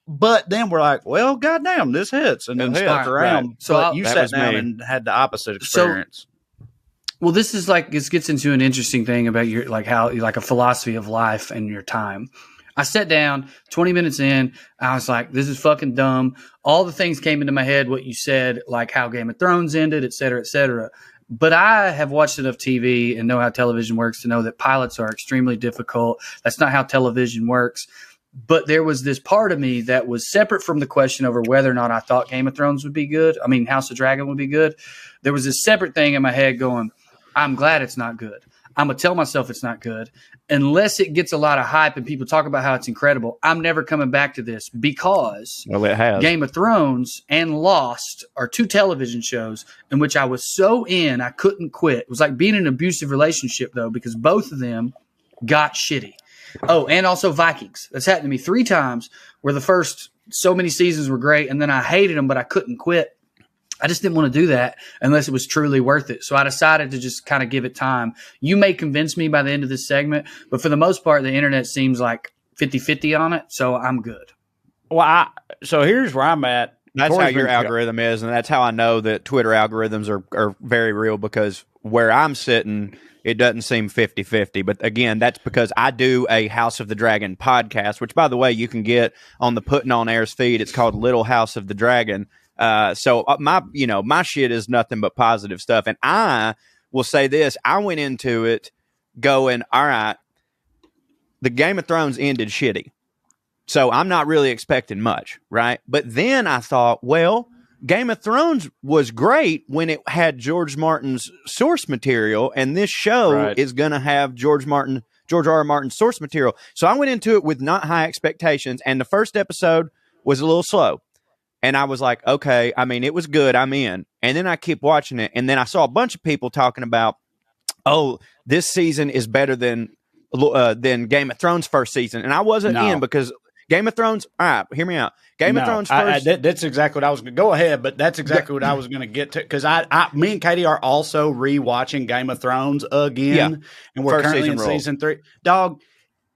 Speaker 3: But then we're like, well, goddamn, this hits. And then stuck around. Right. So you sat down and had the opposite experience.
Speaker 2: Well, this gets into an interesting thing about your, like how, like a philosophy of life and your time. I sat down 20 minutes in. I was like, this is fucking dumb. All the things came into my head, what you said, like how Game of Thrones ended, et cetera, et cetera. But I have watched enough TV and know how television works to know that pilots are extremely difficult. That's not how television works. But there was this part of me that was separate from the question over whether or not I thought Game of Thrones would be good. I mean, House of Dragon would be good. There was this separate thing in my head going, I'm glad it's not good. I'm going to tell myself it's not good. Unless it gets a lot of hype and people talk about how it's incredible, I'm never coming back to this because
Speaker 1: it has.
Speaker 2: Game of Thrones and Lost are 2 television shows in which I was so in, I couldn't quit. It was like being in an abusive relationship, though, because both of them got shitty. Oh, and also Vikings. That's happened to me 3 times where the first so many seasons were great, and then I hated them, but I couldn't quit. I just didn't want to do that unless it was truly worth it. So I decided to just kind of give it time. You may convince me by the end of this segment, but for the most part, the internet seems like 50-50 on it. So I'm good.
Speaker 3: Well, so here's where I'm at.
Speaker 1: That's how your algorithm is. And that's how I know that Twitter algorithms are very real because where I'm sitting, it doesn't seem 50-50. But again, that's because I do a House of the Dragon podcast, which, by the way, you can get on the Puttin On Airs feed. It's called Little House of the Dragon. So my shit is nothing but positive stuff. And I will say this, I went into it going, all right, the Game of Thrones ended shitty. So I'm not really expecting much. Right. But then I thought, well, Game of Thrones was great when it had George Martin's source material, and this show is going to have George R.R. Martin's source material. So I went into it with not high expectations, and the first episode was a little slow. And I was like, okay, I mean, it was good. I'm in. And then I keep watching it, and then I saw a bunch of people talking about, oh, this season is better than Game of Thrones first season. And I wasn't in because Game of Thrones, all right, hear me out. Game of Thrones first.
Speaker 3: That's exactly what I was going to go ahead, but that's exactly what I was going to get to. Because me and Katie are also rewatching Game of Thrones again. And we're currently in season 3. Dog,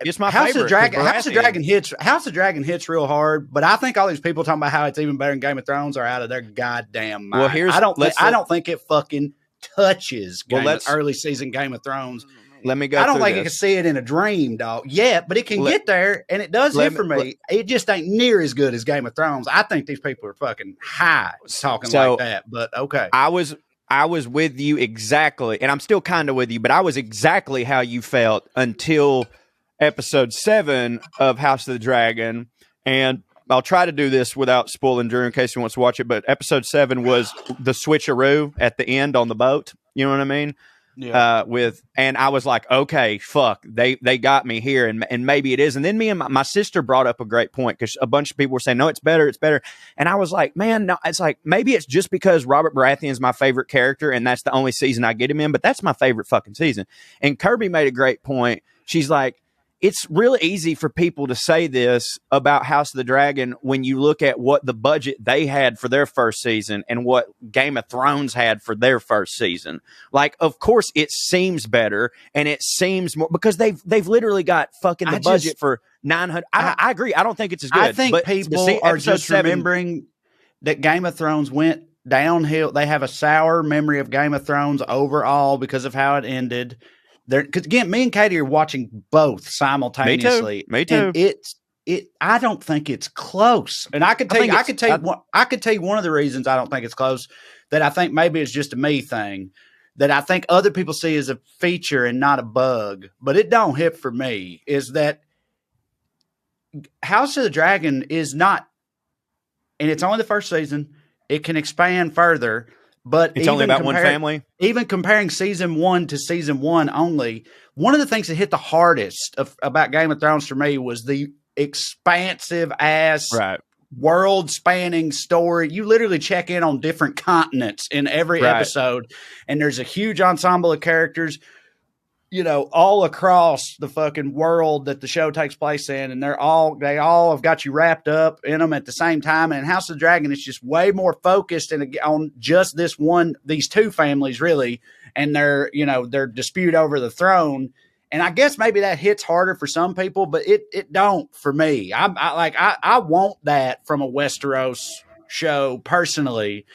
Speaker 1: it's my favorite.
Speaker 3: House of Dragon hits real hard, but I think all these people talking about how it's even better than Game of Thrones are out of their goddamn mind.
Speaker 1: Well,
Speaker 3: I don't think it fucking touches early season Game of Thrones.
Speaker 1: Let me go.
Speaker 3: I don't think it can see it in a dream, dog. Yeah, but it can get there, and it does hit for me. It just ain't near as good as Game of Thrones. I think these people are fucking high talking like that. But okay,
Speaker 1: I was with you exactly, and I'm still kind of with you, but I was exactly how you felt until episode 7 of House of the Dragon, and I'll try to do this without spoiling Drew in case he wants to watch it. But episode 7 was the switcheroo at the end on the boat. You know what I mean? Yeah. And I was like, okay, fuck, they got me here, and maybe it is. And then me and my sister brought up a great point because a bunch of people were saying, no, it's better, and I was like, man, no, it's like maybe it's just because Robert Baratheon is my favorite character, and that's the only season I get him in, but that's my favorite fucking season. And Kirby made a great point. She's like, it's really easy for people to say this about House of the Dragon when you look at what the budget they had for their first season and what Game of Thrones had for their first season. Like, of course, it seems better and it seems more because they've literally got fucking the budget for 900. I agree. I don't think it's as good.
Speaker 3: I think people are just remembering that Game of Thrones went downhill. They have a sour memory of Game of Thrones overall because of how it ended. Because again, me and Katie are watching both simultaneously.
Speaker 1: Me too.
Speaker 3: And I don't think it's close. And I could tell you one of the reasons I don't think it's close. That I think maybe it's just a me thing. That I think other people see as a feature and not a bug. But it don't hit for me. Is that House of the Dragon is not, and it's only the first season. It can expand further. But
Speaker 1: it's only about one family.
Speaker 3: Even comparing season 1 to season 1 only, one of the things that hit the hardest about Game of Thrones for me was the expansive ass world spanning story. You literally check in on different continents in every episode, and there's a huge ensemble of characters, you know, all across the fucking world that the show takes place in, and they all have got you wrapped up in them at the same time. And House of the Dragon is just way more focused on just these two families really, and their dispute over the throne. And I guess maybe that hits harder for some people, but it don't for me. I want that from a Westeros show personally,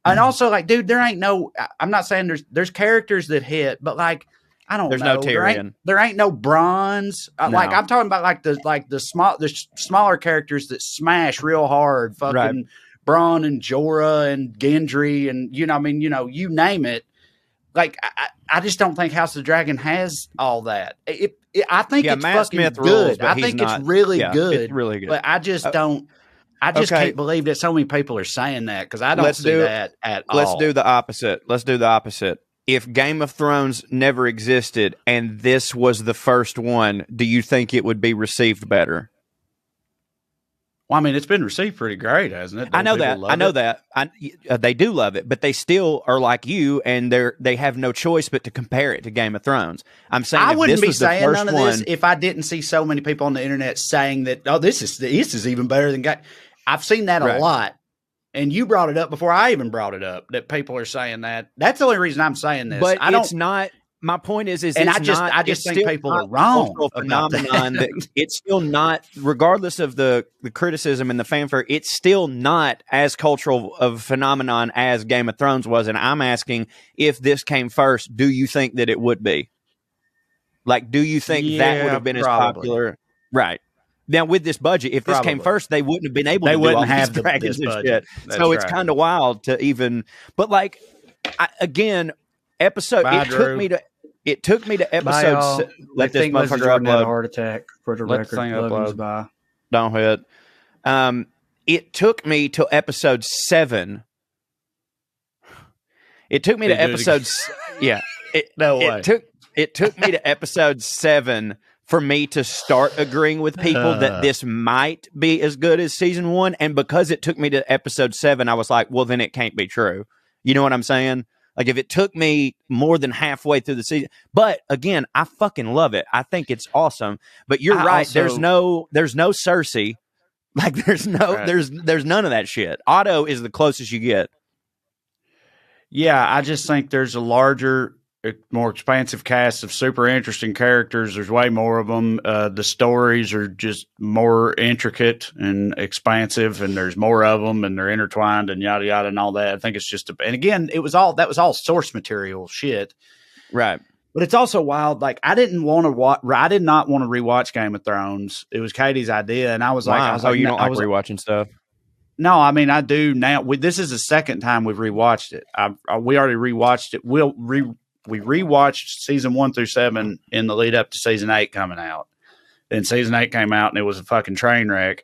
Speaker 3: and also like, dude, there ain't no. I'm not saying there's characters that hit, but like. I don't know.
Speaker 1: No Tyrion.
Speaker 3: There ain't no bronze. No. Like I'm talking about the smaller characters that smash real hard. Fucking Bronn and Jorah and Gendry and you name it. Like I just don't think House of the Dragon has all that. I think it's
Speaker 1: Matt
Speaker 3: fucking
Speaker 1: Smith
Speaker 3: good.
Speaker 1: rules,
Speaker 3: I think it's really good.
Speaker 1: It's really good.
Speaker 3: But I just don't. I just can't believe that so many people are saying that because I don't see that at all.
Speaker 1: Let's do the opposite. If Game of Thrones never existed and this was the first one, do you think it would be received better?
Speaker 3: Well, I mean, it's been received pretty great, hasn't it?
Speaker 1: I know that. They do love it, but they still are like you, and they have no choice but to compare it to Game of Thrones. I'm saying
Speaker 3: I wouldn't be saying none of this if I didn't see so many people on the internet saying that. Oh, this is even better than Game. I've seen that a lot. And you brought it up before I even brought it up that people are saying that. That's the only reason I'm saying this.
Speaker 1: But it's not. My point is,
Speaker 3: and I just think people are wrong.
Speaker 1: Phenomenon that it's still not, regardless of the criticism and the fanfare. It's still not as cultural of a phenomenon as Game of Thrones was. And I'm asking, if this came first, do you think that it would be? Like, do you think that would have been as popular? Right. Now, with this budget, if this came first, they wouldn't have been able to do all these dragons and shit. So it's kind of wild to even. But like, episode. It took me to episode.
Speaker 2: Let this motherfucker upload. Heart attack for the record.
Speaker 1: Don't hit. It took me to episode 7 It took me to episodes. Yeah.
Speaker 3: No way.
Speaker 1: It took me to episode 7 for me to start agreeing with people that this might be as good as season 1. And because it took me to episode 7, I was like, well, then it can't be true. You know what I'm saying? Like, if it took me more than halfway through the season, but again, I fucking love it. I think it's awesome. But you're right. There's no Cersei. Like, there's none of that shit. Otto is the closest you get.
Speaker 3: Yeah, I just think there's a larger, more expansive cast of super interesting characters. There's way more of them. The stories are just more intricate and expansive, and there's more of them, and they're intertwined and yada yada and all that. I think it's just and again, that was all source material shit,
Speaker 1: right?
Speaker 3: But it's also wild. Like, I did not want to rewatch Game of Thrones. It was Katie's idea, and I was like,
Speaker 1: "Oh, you don't like rewatching stuff?"
Speaker 3: No, I mean, I do now. This is the second time we've rewatched it. We already rewatched it. We rewatched season 1 through 7 in the lead up to season 8 coming out. Then season 8 came out and it was a fucking train wreck.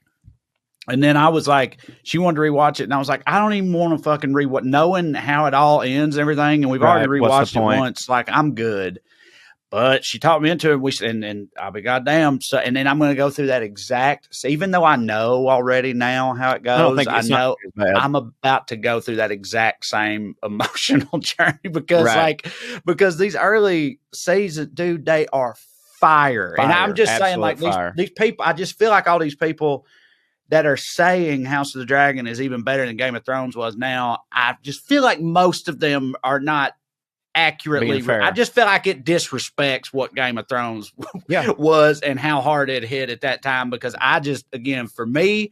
Speaker 3: And then I was like, she wanted to rewatch it. And I was like, I don't even want to fucking rewatch, knowing how it all ends and everything. And we've already rewatched it once. Like, I'm good. But she talked me into it. And I'll be goddamn. So, and then I'm going to go through that even though I know already now how it goes, I know I'm about to go through that exact same emotional journey because these early seasons, dude, they are fire. And I'm just saying, like, these people, I just feel like all these people that are saying House of the Dragon is even better than Game of Thrones was now, I just feel like most of them are not accurately. I just feel like it disrespects what Game of Thrones was and how hard it hit at that time, because I just, again, for me,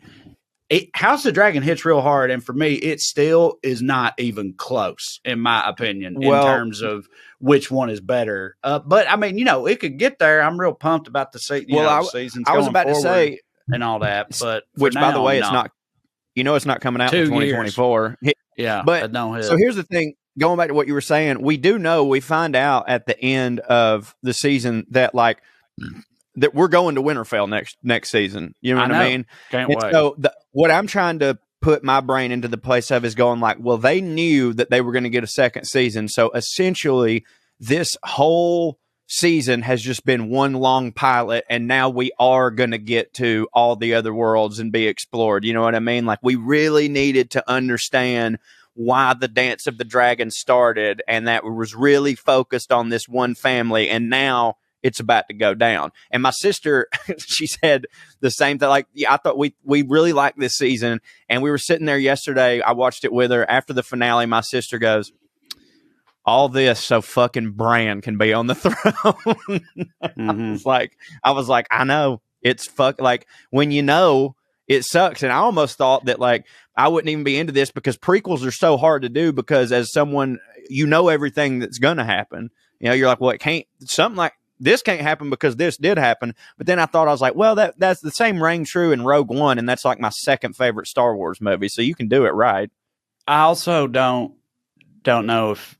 Speaker 3: House of the Dragon hits real hard, and for me, it still is not even close, in my opinion, in terms of which one is better. But I mean, it could get there. I'm real pumped about the seasons.
Speaker 1: I was about to say
Speaker 3: and all that, but
Speaker 1: which, by the way, it's not. It's not coming out in 2024.
Speaker 3: Yeah,
Speaker 1: but so here's the thing. Going back to what you were saying, we find out at the end of the season that that we're going to Winterfell next season. You know what I mean?
Speaker 3: Can't wait.
Speaker 1: So what I'm trying to put my brain into the place of is going like, well, they knew that they were going to get a second season. So essentially this whole season has just been one long pilot, and now we are going to get to all the other worlds and be explored. You know what I mean? Like, we really needed to understand why the Dance of the Dragon started, and that was really focused on this one family, and now it's about to go down. And my sister, she said the same thing. Like, I thought we really liked this season, and we were sitting there yesterday. I watched it with her after the finale. My sister goes, all this so fucking Bran can be on the throne. I was like, I know, it's like, when it sucks. And I almost thought that, like, I wouldn't even be into this because prequels are so hard to do, because as someone, everything that's going to happen, you're like, well, something like this can't happen because this did happen. But then I was like, well, that's the same rang true in Rogue One. And that's like my second favorite Star Wars movie. So you can do it right.
Speaker 3: I also don't know if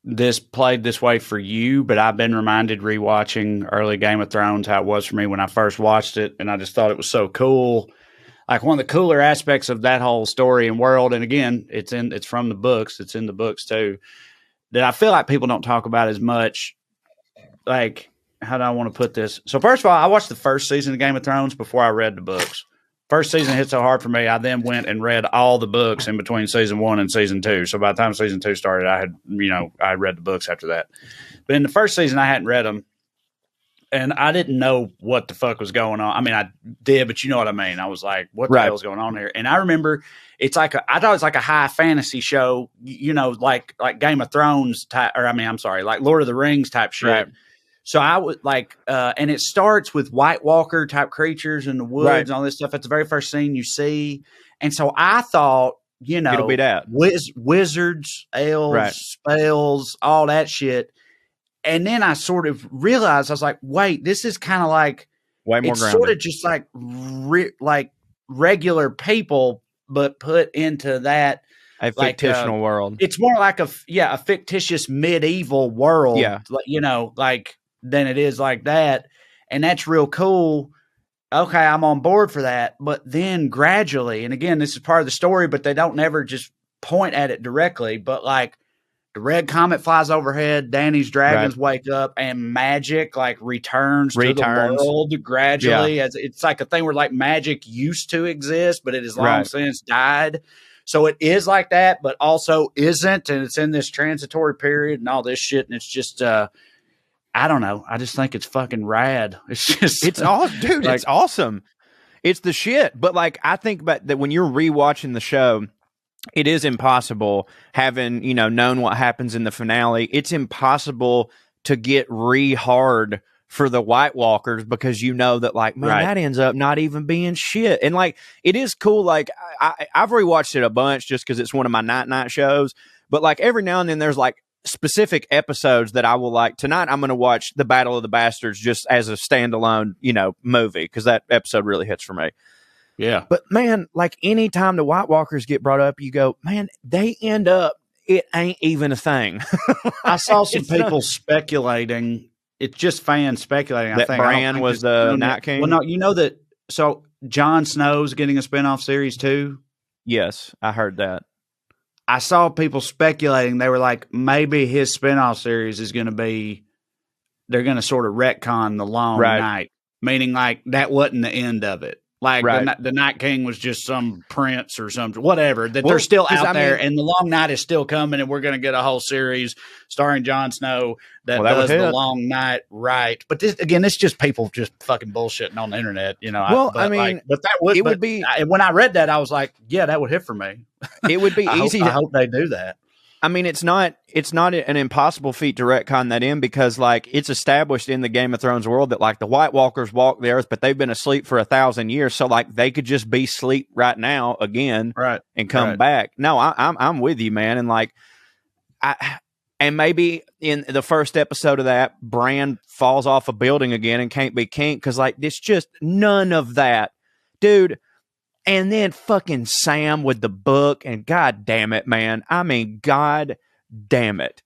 Speaker 3: this played this way for you, but I've been reminded rewatching early Game of Thrones how it was for me when I first watched it. And I just thought it was so cool. Like, one of the cooler aspects of that whole story and world, and again, it's from the books. It's in the books too, that I feel like people don't talk about as much. Like, how do I want to put this? So first of all, I watched the first season of Game of Thrones before I read the books. First season hit so hard for me, I then went and read all the books in between season 1 and season 2. So by the time season 2 started, I had read the books after that. But in the first season, I hadn't read them. And I didn't know what the fuck was going on. I mean, I did, but you know what I mean. I was like, what the hell's going on here? And I remember I thought it was like a high fantasy show, like Game of Thrones type, like Lord of the Rings type shit. Right. So I would and it starts with White Walker type creatures in the woods and all this stuff. That's the very first scene you see. And so I thought,
Speaker 1: it'll be that
Speaker 3: wizards, elves, spells, all that shit. And then I sort of realized, I was like, wait, this is kind of like,
Speaker 1: way more
Speaker 3: it's
Speaker 1: grounded.
Speaker 3: Sort of just like like regular people, but put into that
Speaker 1: a fictional world.
Speaker 3: It's more like a fictitious medieval world, than it is like that. And that's real cool. Okay, I'm on board for that. But then gradually, and again, this is part of the story, but they don't never just point at it directly, but like the red comet flies overhead, Danny's dragons wake up, and magic like returns to the world gradually. As it's like a thing where like magic used to exist, but it has long since died. So it is like that, but also isn't, and it's in this transitory period and all this shit, and it's just I don't know. I just think it's fucking rad.
Speaker 1: It's awesome, dude. Like, it's awesome. It's the shit. But like, I think about that when you're rewatching the show, it is impossible having, known what happens in the finale. It's impossible to get hard for the White Walkers because that like, man, that ends up not even being shit. And like, it is cool. Like I've rewatched it a bunch just because it's one of my night shows. But like every now and then there's like specific episodes that I will like. Tonight I'm going to watch The Battle of the Bastards just as a standalone, movie because that episode really hits for me.
Speaker 3: Yeah.
Speaker 1: But man, like anytime the White Walkers get brought up, you go, man, they end up, it ain't even a thing.
Speaker 3: I saw some people speculating. It's just fans speculating.
Speaker 1: That Bran was the Night King.
Speaker 3: Well, no, that. So Jon Snow's getting a spinoff series too.
Speaker 1: Yes, I heard that.
Speaker 3: I saw people speculating. They were like, maybe his spinoff series is going to be, they're going to sort of retcon the Long Night, meaning like that wasn't the end of it. Like the Night King was just some prince or something, whatever, that they're still out there and the Long Night is still coming and we're going to get a whole series starring Jon Snow that does the Long Night right. But this, again, it's just people just fucking bullshitting on the internet,
Speaker 1: Well,
Speaker 3: it would be, when I read that, I was like, yeah, that would hit for me.
Speaker 1: It would be easy.
Speaker 3: I hope they do that.
Speaker 1: I mean, it's not an impossible feat to retcon that in because like it's established in the Game of Thrones world that like the White Walkers walk the earth, but they've been asleep for 1,000 years. So like they could just be asleep right now again and come back. No, I'm with you, man. And like, and maybe in the first episode of that, Bran falls off a building again and can't be king. Cause like, it's just none of that, dude. And then fucking Sam with the book, and god damn it, man. I mean, god damn it.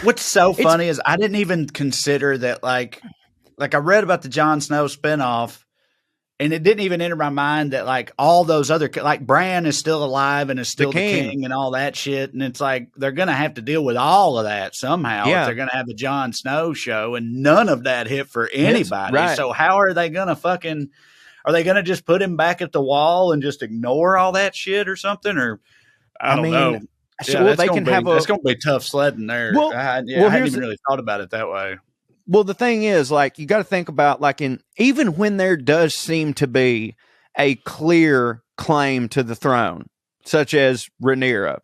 Speaker 3: What's so funny is I didn't even consider that, like I read about the Jon Snow spinoff, and it didn't even enter my mind that like all those other, like Bran is still alive and is still the king and all that shit. And it's like, they're going to have to deal with all of that somehow if they're going to have a Jon Snow show, and none of that hit for anybody. So how are they going to are they going to just put him back at the wall and just ignore all that shit or something? Or I don't know.
Speaker 1: So they can have
Speaker 3: that's going to be tough sledding there. I hadn't even really thought about it that way.
Speaker 1: Well, the thing is, like, you got to think about, like, even when there does seem to be a clear claim to the throne, such as Rhaenyra,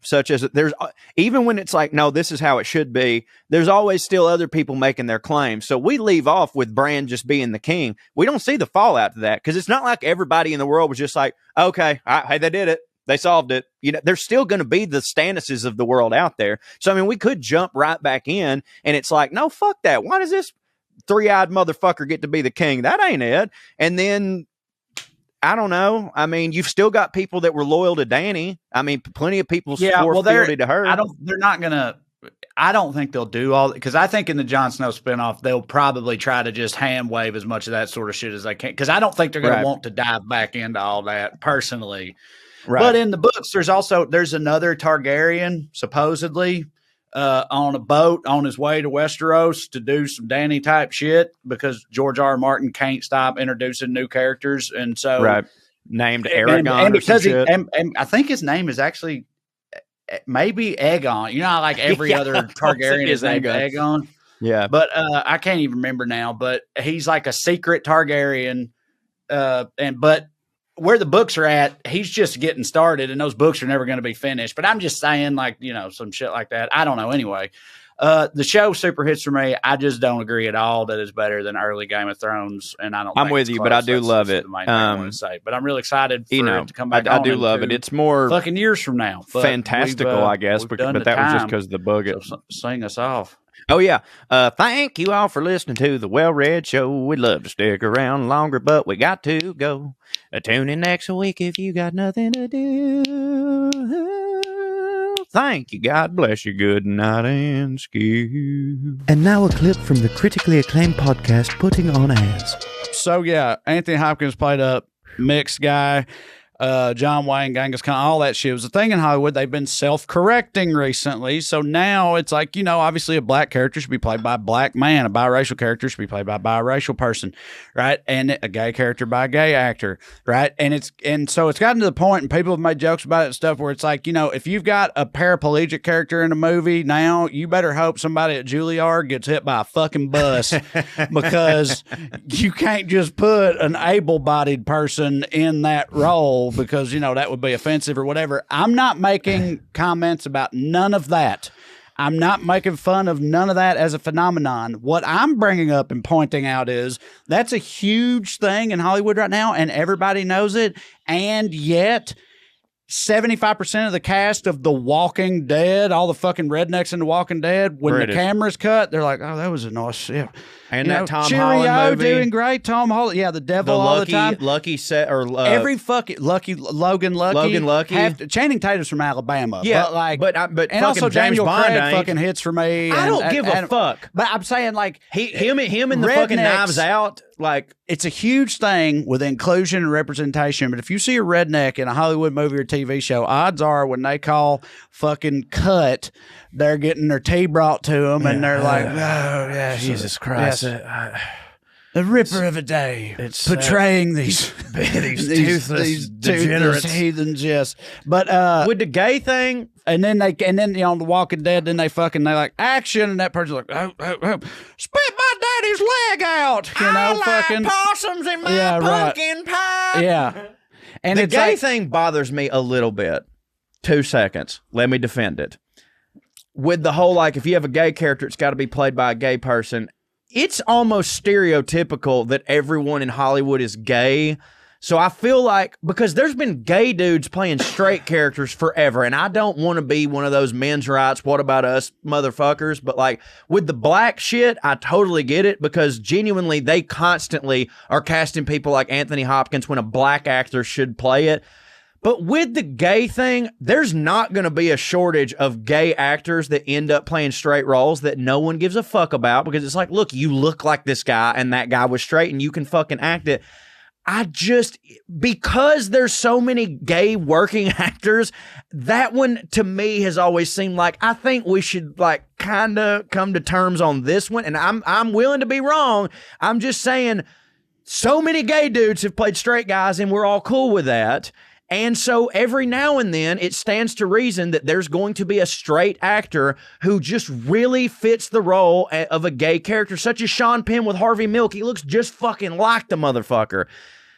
Speaker 1: even when it's like, no, this is how it should be, there's always still other people making their claims. So we leave off with Bran just being the king. We don't see the fallout to that because it's not like everybody in the world was just like, okay, hey, they did it. They solved it. There's still going to be the Stannises of the world out there. So, I mean, we could jump right back in and it's like, no, fuck that. Why does this three-eyed motherfucker get to be the king? That ain't it. And then, I don't know. I mean, you've still got people that were loyal to Dany. I mean, plenty of people swore fealty to her.
Speaker 3: I don't think they'll do all, because I think in the Jon Snow spinoff, they'll probably try to just hand wave as much of that sort of shit as they can. Because I don't think they're going to want to dive back into all that personally. Right. But in the books, there's another Targaryen supposedly on a boat on his way to Westeros to do some Dany type shit because George R. R. Martin can't stop introducing new characters, and so
Speaker 1: named Aragon, and
Speaker 3: because and I think his name is actually maybe Aegon. Like every other Targaryen is named Aegon.
Speaker 1: Yeah,
Speaker 3: but I can't even remember now. But he's like a secret Targaryen, but where the books are at, he's just getting started, and those books are never going to be finished. But I'm just saying, like, some shit like that. I don't know. Anyway, the show super hits for me. I just don't agree at all that it's better than early Game of Thrones, and I don't.
Speaker 1: I'm with you, but I do love it.
Speaker 3: But I'm really excited for it to come back.
Speaker 1: I do love it. It's more
Speaker 3: fucking years from now.
Speaker 1: Fantastical, I guess, but that was just because of the book.
Speaker 3: So sing us off.
Speaker 1: Oh, yeah. Thank you all for listening to the WellRED Show. We'd love to stick around longer, but we got to go. Tune in next week if you got nothing to do. Thank you. God bless you. Good night and skew.
Speaker 4: And now a clip from the critically acclaimed podcast, Puttin On Airs.
Speaker 3: So, yeah, Anthony Hopkins played a mixed guy. John Wayne, Genghis Khan, all that shit. It was a thing in Hollywood. They've been self-correcting recently. So now it's like, obviously a black character should be played by a black man. A biracial character should be played by a biracial person, right? And a gay character by a gay actor, right? And so it's gotten to the point, and people have made jokes about it and stuff, where it's like, if you've got a paraplegic character in a movie now, you better hope somebody at Juilliard gets hit by a fucking bus because you can't just put an able-bodied person in that role because, that would be offensive or whatever. I'm not making comments about none of that. I'm not making fun of none of that as a phenomenon. What I'm bringing up and pointing out is that's a huge thing in Hollywood right now, and everybody knows it, and yet 75% of the cast of The Walking Dead, all the fucking rednecks in The Walking Dead, when the camera's cut, they're like, oh, that was a nice, yeah.
Speaker 1: And that Tom Holland movie.
Speaker 3: Doing great. Tom Holland. Yeah, the devil all the time.
Speaker 1: Lucky set, or
Speaker 3: every fucking Logan Lucky. Channing Tatum's from Alabama.
Speaker 1: Yeah, but
Speaker 3: and also
Speaker 1: James
Speaker 3: Daniel
Speaker 1: Bond
Speaker 3: Craig fucking hits for me.
Speaker 1: I don't give a fuck.
Speaker 3: But I'm saying, like,
Speaker 1: him and the fucking Knives Out, like,
Speaker 3: it's a huge thing with inclusion and representation. But if you see a redneck in a Hollywood movie or TV show, odds are when they call fucking cut, they're getting their tea brought to them, and they're like, oh, yeah,
Speaker 1: Jesus Christ.
Speaker 3: Yes. The Ripper of a Day. It's portraying these
Speaker 1: toothless degenerates.
Speaker 3: Heathens, yes. But
Speaker 1: with the gay thing,
Speaker 3: and then on The Walking Dead, then they like action, and that person's like, oh, spit my daddy's leg out.
Speaker 1: Fucking possums in my pumpkin pie.
Speaker 3: Yeah. And
Speaker 1: the gay thing bothers me a little bit. 2 seconds. Let me defend it. With the whole, like, if you have a gay character, it's got to be played by a gay person. It's almost stereotypical that everyone in Hollywood is gay. So I feel like, because there's been gay dudes playing straight characters forever, and I don't want to be one of those men's rights, what about us motherfuckers, but like with the black shit, I totally get it, because genuinely they constantly are casting people like Anthony Hopkins when a black actor should play it. But with the gay thing, there's not going to be a shortage of gay actors that end up playing straight roles that no one gives a fuck about, because it's like, look, you look like this guy and that guy was straight and you can fucking act it. Because there's so many gay working actors, that one to me has always seemed like, I think we should like kind of come to terms on this one. And I'm willing to be wrong. I'm just saying so many gay dudes have played straight guys and we're all cool with that. And so every now and then it stands to reason that there's going to be a straight actor who just really fits the role of a gay character, such as Sean Penn with Harvey Milk. He looks just fucking like the motherfucker.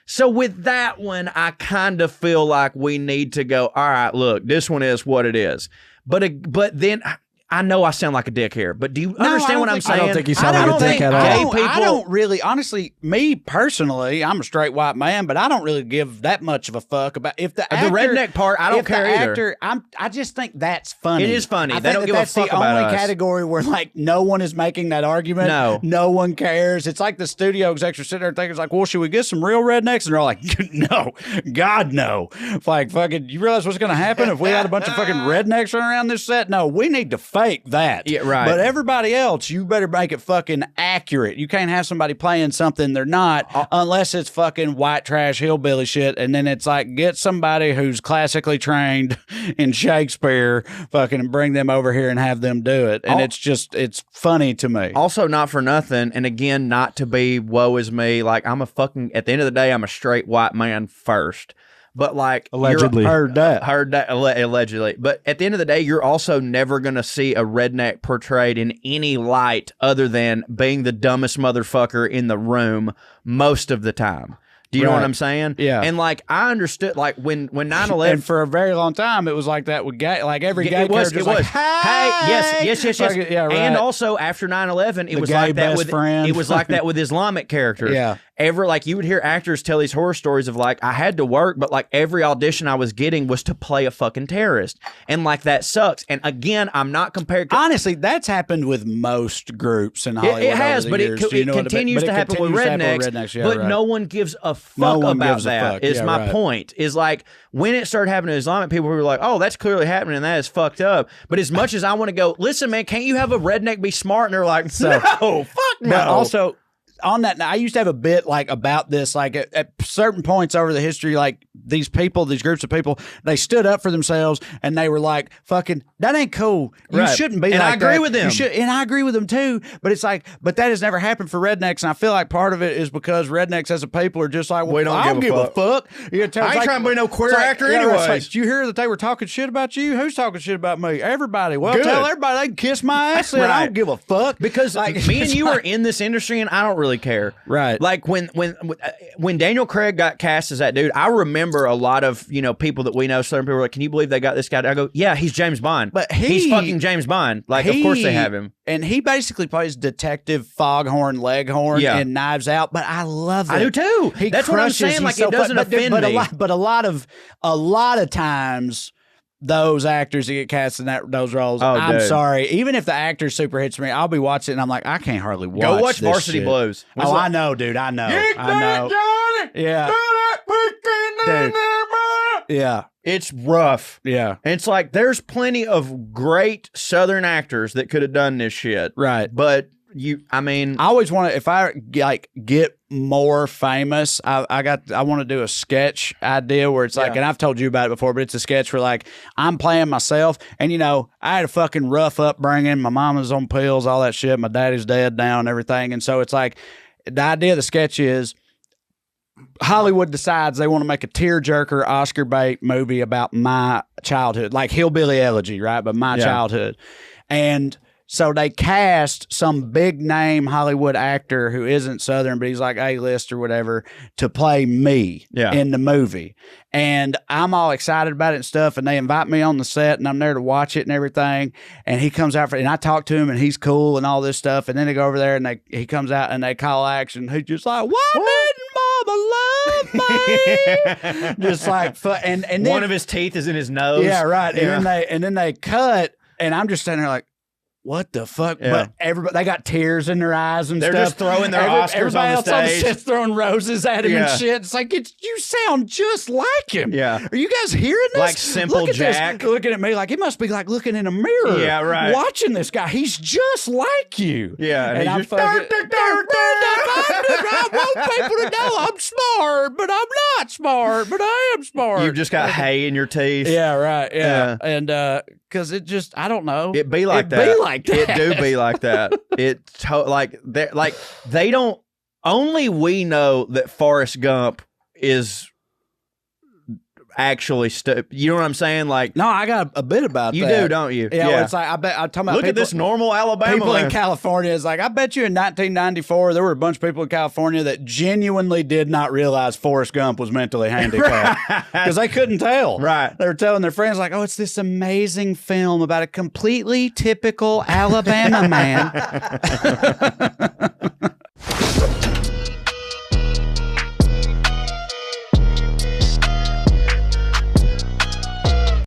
Speaker 1: So with that one, I kind of feel like we need to go, all right, look, this one is what it is. But then I know I sound like a dick here, but do you understand what I'm saying?
Speaker 3: I don't think you sound like a dick at all. I don't really, honestly, me personally, I'm a straight white man, but I don't really give that much of a fuck about if the actor,
Speaker 1: redneck part. I don't care either.
Speaker 3: I just think that's funny.
Speaker 1: It is funny. They don't give a fuck about us.
Speaker 3: That's the only category where like no one is making that argument. No one cares. It's like the studio execs are sitting there thinking, like, well, should we get some real rednecks? And they're all like, no, God, no. Like, fucking, you realize what's going to happen if we had a bunch of fucking rednecks running around this set? No, we need to fake that.
Speaker 1: Yeah, right.
Speaker 3: But everybody else, you better make it fucking accurate. You can't have somebody playing something they're not unless it's fucking white trash hillbilly shit. And then it's like, get somebody who's classically trained in Shakespeare fucking and bring them over here and have them do it. And it's funny to me.
Speaker 1: Also, not for nothing, and again, not to be woe is me, like I'm a fucking, at the end of the day, I'm a straight white man first. But like
Speaker 3: allegedly
Speaker 1: heard that allegedly. But at the end of the day, you're also never going to see a redneck portrayed in any light other than being the dumbest motherfucker in the room most of the time. Do you know what I'm saying?
Speaker 3: Yeah.
Speaker 1: And like I understood, like when 9/11,
Speaker 3: and for a very long time, it was like that with gay, like every gay character was like,
Speaker 1: hey, yes.
Speaker 3: Like, yeah, right.
Speaker 1: And also after 9/11, it was like that with
Speaker 3: friend.
Speaker 1: It was like that with Islamic characters.
Speaker 3: Yeah.
Speaker 1: Like you would hear actors tell these horror stories of like, I had to work, but like every audition I was getting was to play a fucking terrorist. And like that sucks. And again, I'm not comparing.
Speaker 3: Honestly, that's happened with most groups in Hollywood.
Speaker 1: It has, but it continues to happen with rednecks. But no one gives a fuck about that. Is my point. Is like when it started happening to Islamic people, we were like, oh, that's clearly happening and that is fucked up. But as much as I want to go, listen, man, can't you have a redneck be smart? And they're like, no, fuck no.
Speaker 3: But also, on that, I used to have a bit like about this, like at certain points over the history, like these groups of people, they stood up for themselves and they were like, fucking, that ain't cool. You shouldn't be
Speaker 1: and
Speaker 3: like that.
Speaker 1: I agree with them.
Speaker 3: And I agree with them too. But it's like, but that has never happened for rednecks. And I feel like part of it is because rednecks as a people are just like, well,
Speaker 1: we don't
Speaker 3: I don't give a fuck.
Speaker 1: I ain't trying to be no queer actor anyway.
Speaker 3: Like, did you hear that they were talking shit about you? Who's talking shit about me? Everybody. Well,
Speaker 1: Good.
Speaker 3: tell everybody they can kiss my ass. And I don't give a fuck.
Speaker 1: Because like, me and you are in this industry and I don't really care.
Speaker 3: Right.
Speaker 1: Like when Daniel Craig got cast as that dude, I remember a lot of, people that we know, certain people were like, can you believe they got this guy? I go, yeah, he's James Bond. But he's fucking James Bond. Like, of course they have him.
Speaker 3: And he basically plays Detective Foghorn Leghorn in Knives Out, but I love it.
Speaker 1: I do too. That's what I'm saying. Like, it doesn't offend me.
Speaker 3: But a lot of times, those actors that get cast in those roles, I'm sorry. Even if the actor super hits me, I'll be watching it and I'm like, I can't hardly watch.
Speaker 1: Go watch
Speaker 3: this
Speaker 1: Varsity
Speaker 3: shit.
Speaker 1: Blues.
Speaker 3: I know, dude. I know.
Speaker 1: Johnny.
Speaker 3: Yeah. Dude. Yeah.
Speaker 1: It's rough.
Speaker 3: Yeah.
Speaker 1: And it's like, there's plenty of great Southern actors that could have done this shit.
Speaker 3: Right.
Speaker 1: But I
Speaker 3: always want to, if I like get more famous, I want to do a sketch idea where it's like, and I've told you about it before, but it's a sketch where like I'm playing myself and I had a fucking rough upbringing. My mom was on pills, all that shit. My daddy's dead now and everything. And so it's like, the idea of the sketch is Hollywood decides they want to make a tearjerker Oscar bait movie about my childhood, like Hillbilly Elegy, right? But my childhood. And so they cast some big name Hollywood actor who isn't Southern, but he's like A-list or whatever, to play me in the movie. And I'm all excited about it and stuff. And they invite me on the set and I'm there to watch it and everything. And he comes out and I talk to him and he's cool and all this stuff. And then they go over there and he comes out and they call action. He's just like, why didn't Mama love me? Just like, and then
Speaker 1: one of his teeth is in his nose.
Speaker 3: Yeah, right. Yeah. And then they cut and I'm just standing there like, what the fuck? Yeah. But everybody, they got tears in their eyes and
Speaker 1: they're
Speaker 3: stuff.
Speaker 1: Just throwing their Oscars
Speaker 3: everybody
Speaker 1: on the
Speaker 3: else
Speaker 1: stage.
Speaker 3: On the set's throwing roses at him and shit. It's like, you sound just like him.
Speaker 1: Yeah.
Speaker 3: Are you guys hearing this?
Speaker 1: Like Simple Jack.
Speaker 3: Looking at me like it must be like looking in a mirror.
Speaker 1: Yeah, right.
Speaker 3: Watching this guy. He's just like you.
Speaker 1: Yeah.
Speaker 3: And I'm fucking, I want people to know I'm smart, but I'm not smart, but I am smart.
Speaker 1: You've just got hay in your teeth.
Speaker 3: Yeah, right. Yeah. And because it just, I don't know.
Speaker 1: It be like that. It do be like that. They don't. Only we know that Forrest Gump is actually you know what I'm saying? Like,
Speaker 3: no, I got a bit about
Speaker 1: you
Speaker 3: that.
Speaker 1: You do, don't you?
Speaker 3: Yeah. It's like, I'm talking about
Speaker 1: look at this normal Alabama.
Speaker 3: People in California is like, I bet you in 1994 there were a bunch of people in California that genuinely did not realize Forrest Gump was mentally handicapped because they couldn't tell.
Speaker 1: Right.
Speaker 3: They were telling their friends like, oh, it's this amazing film about a completely typical Alabama man.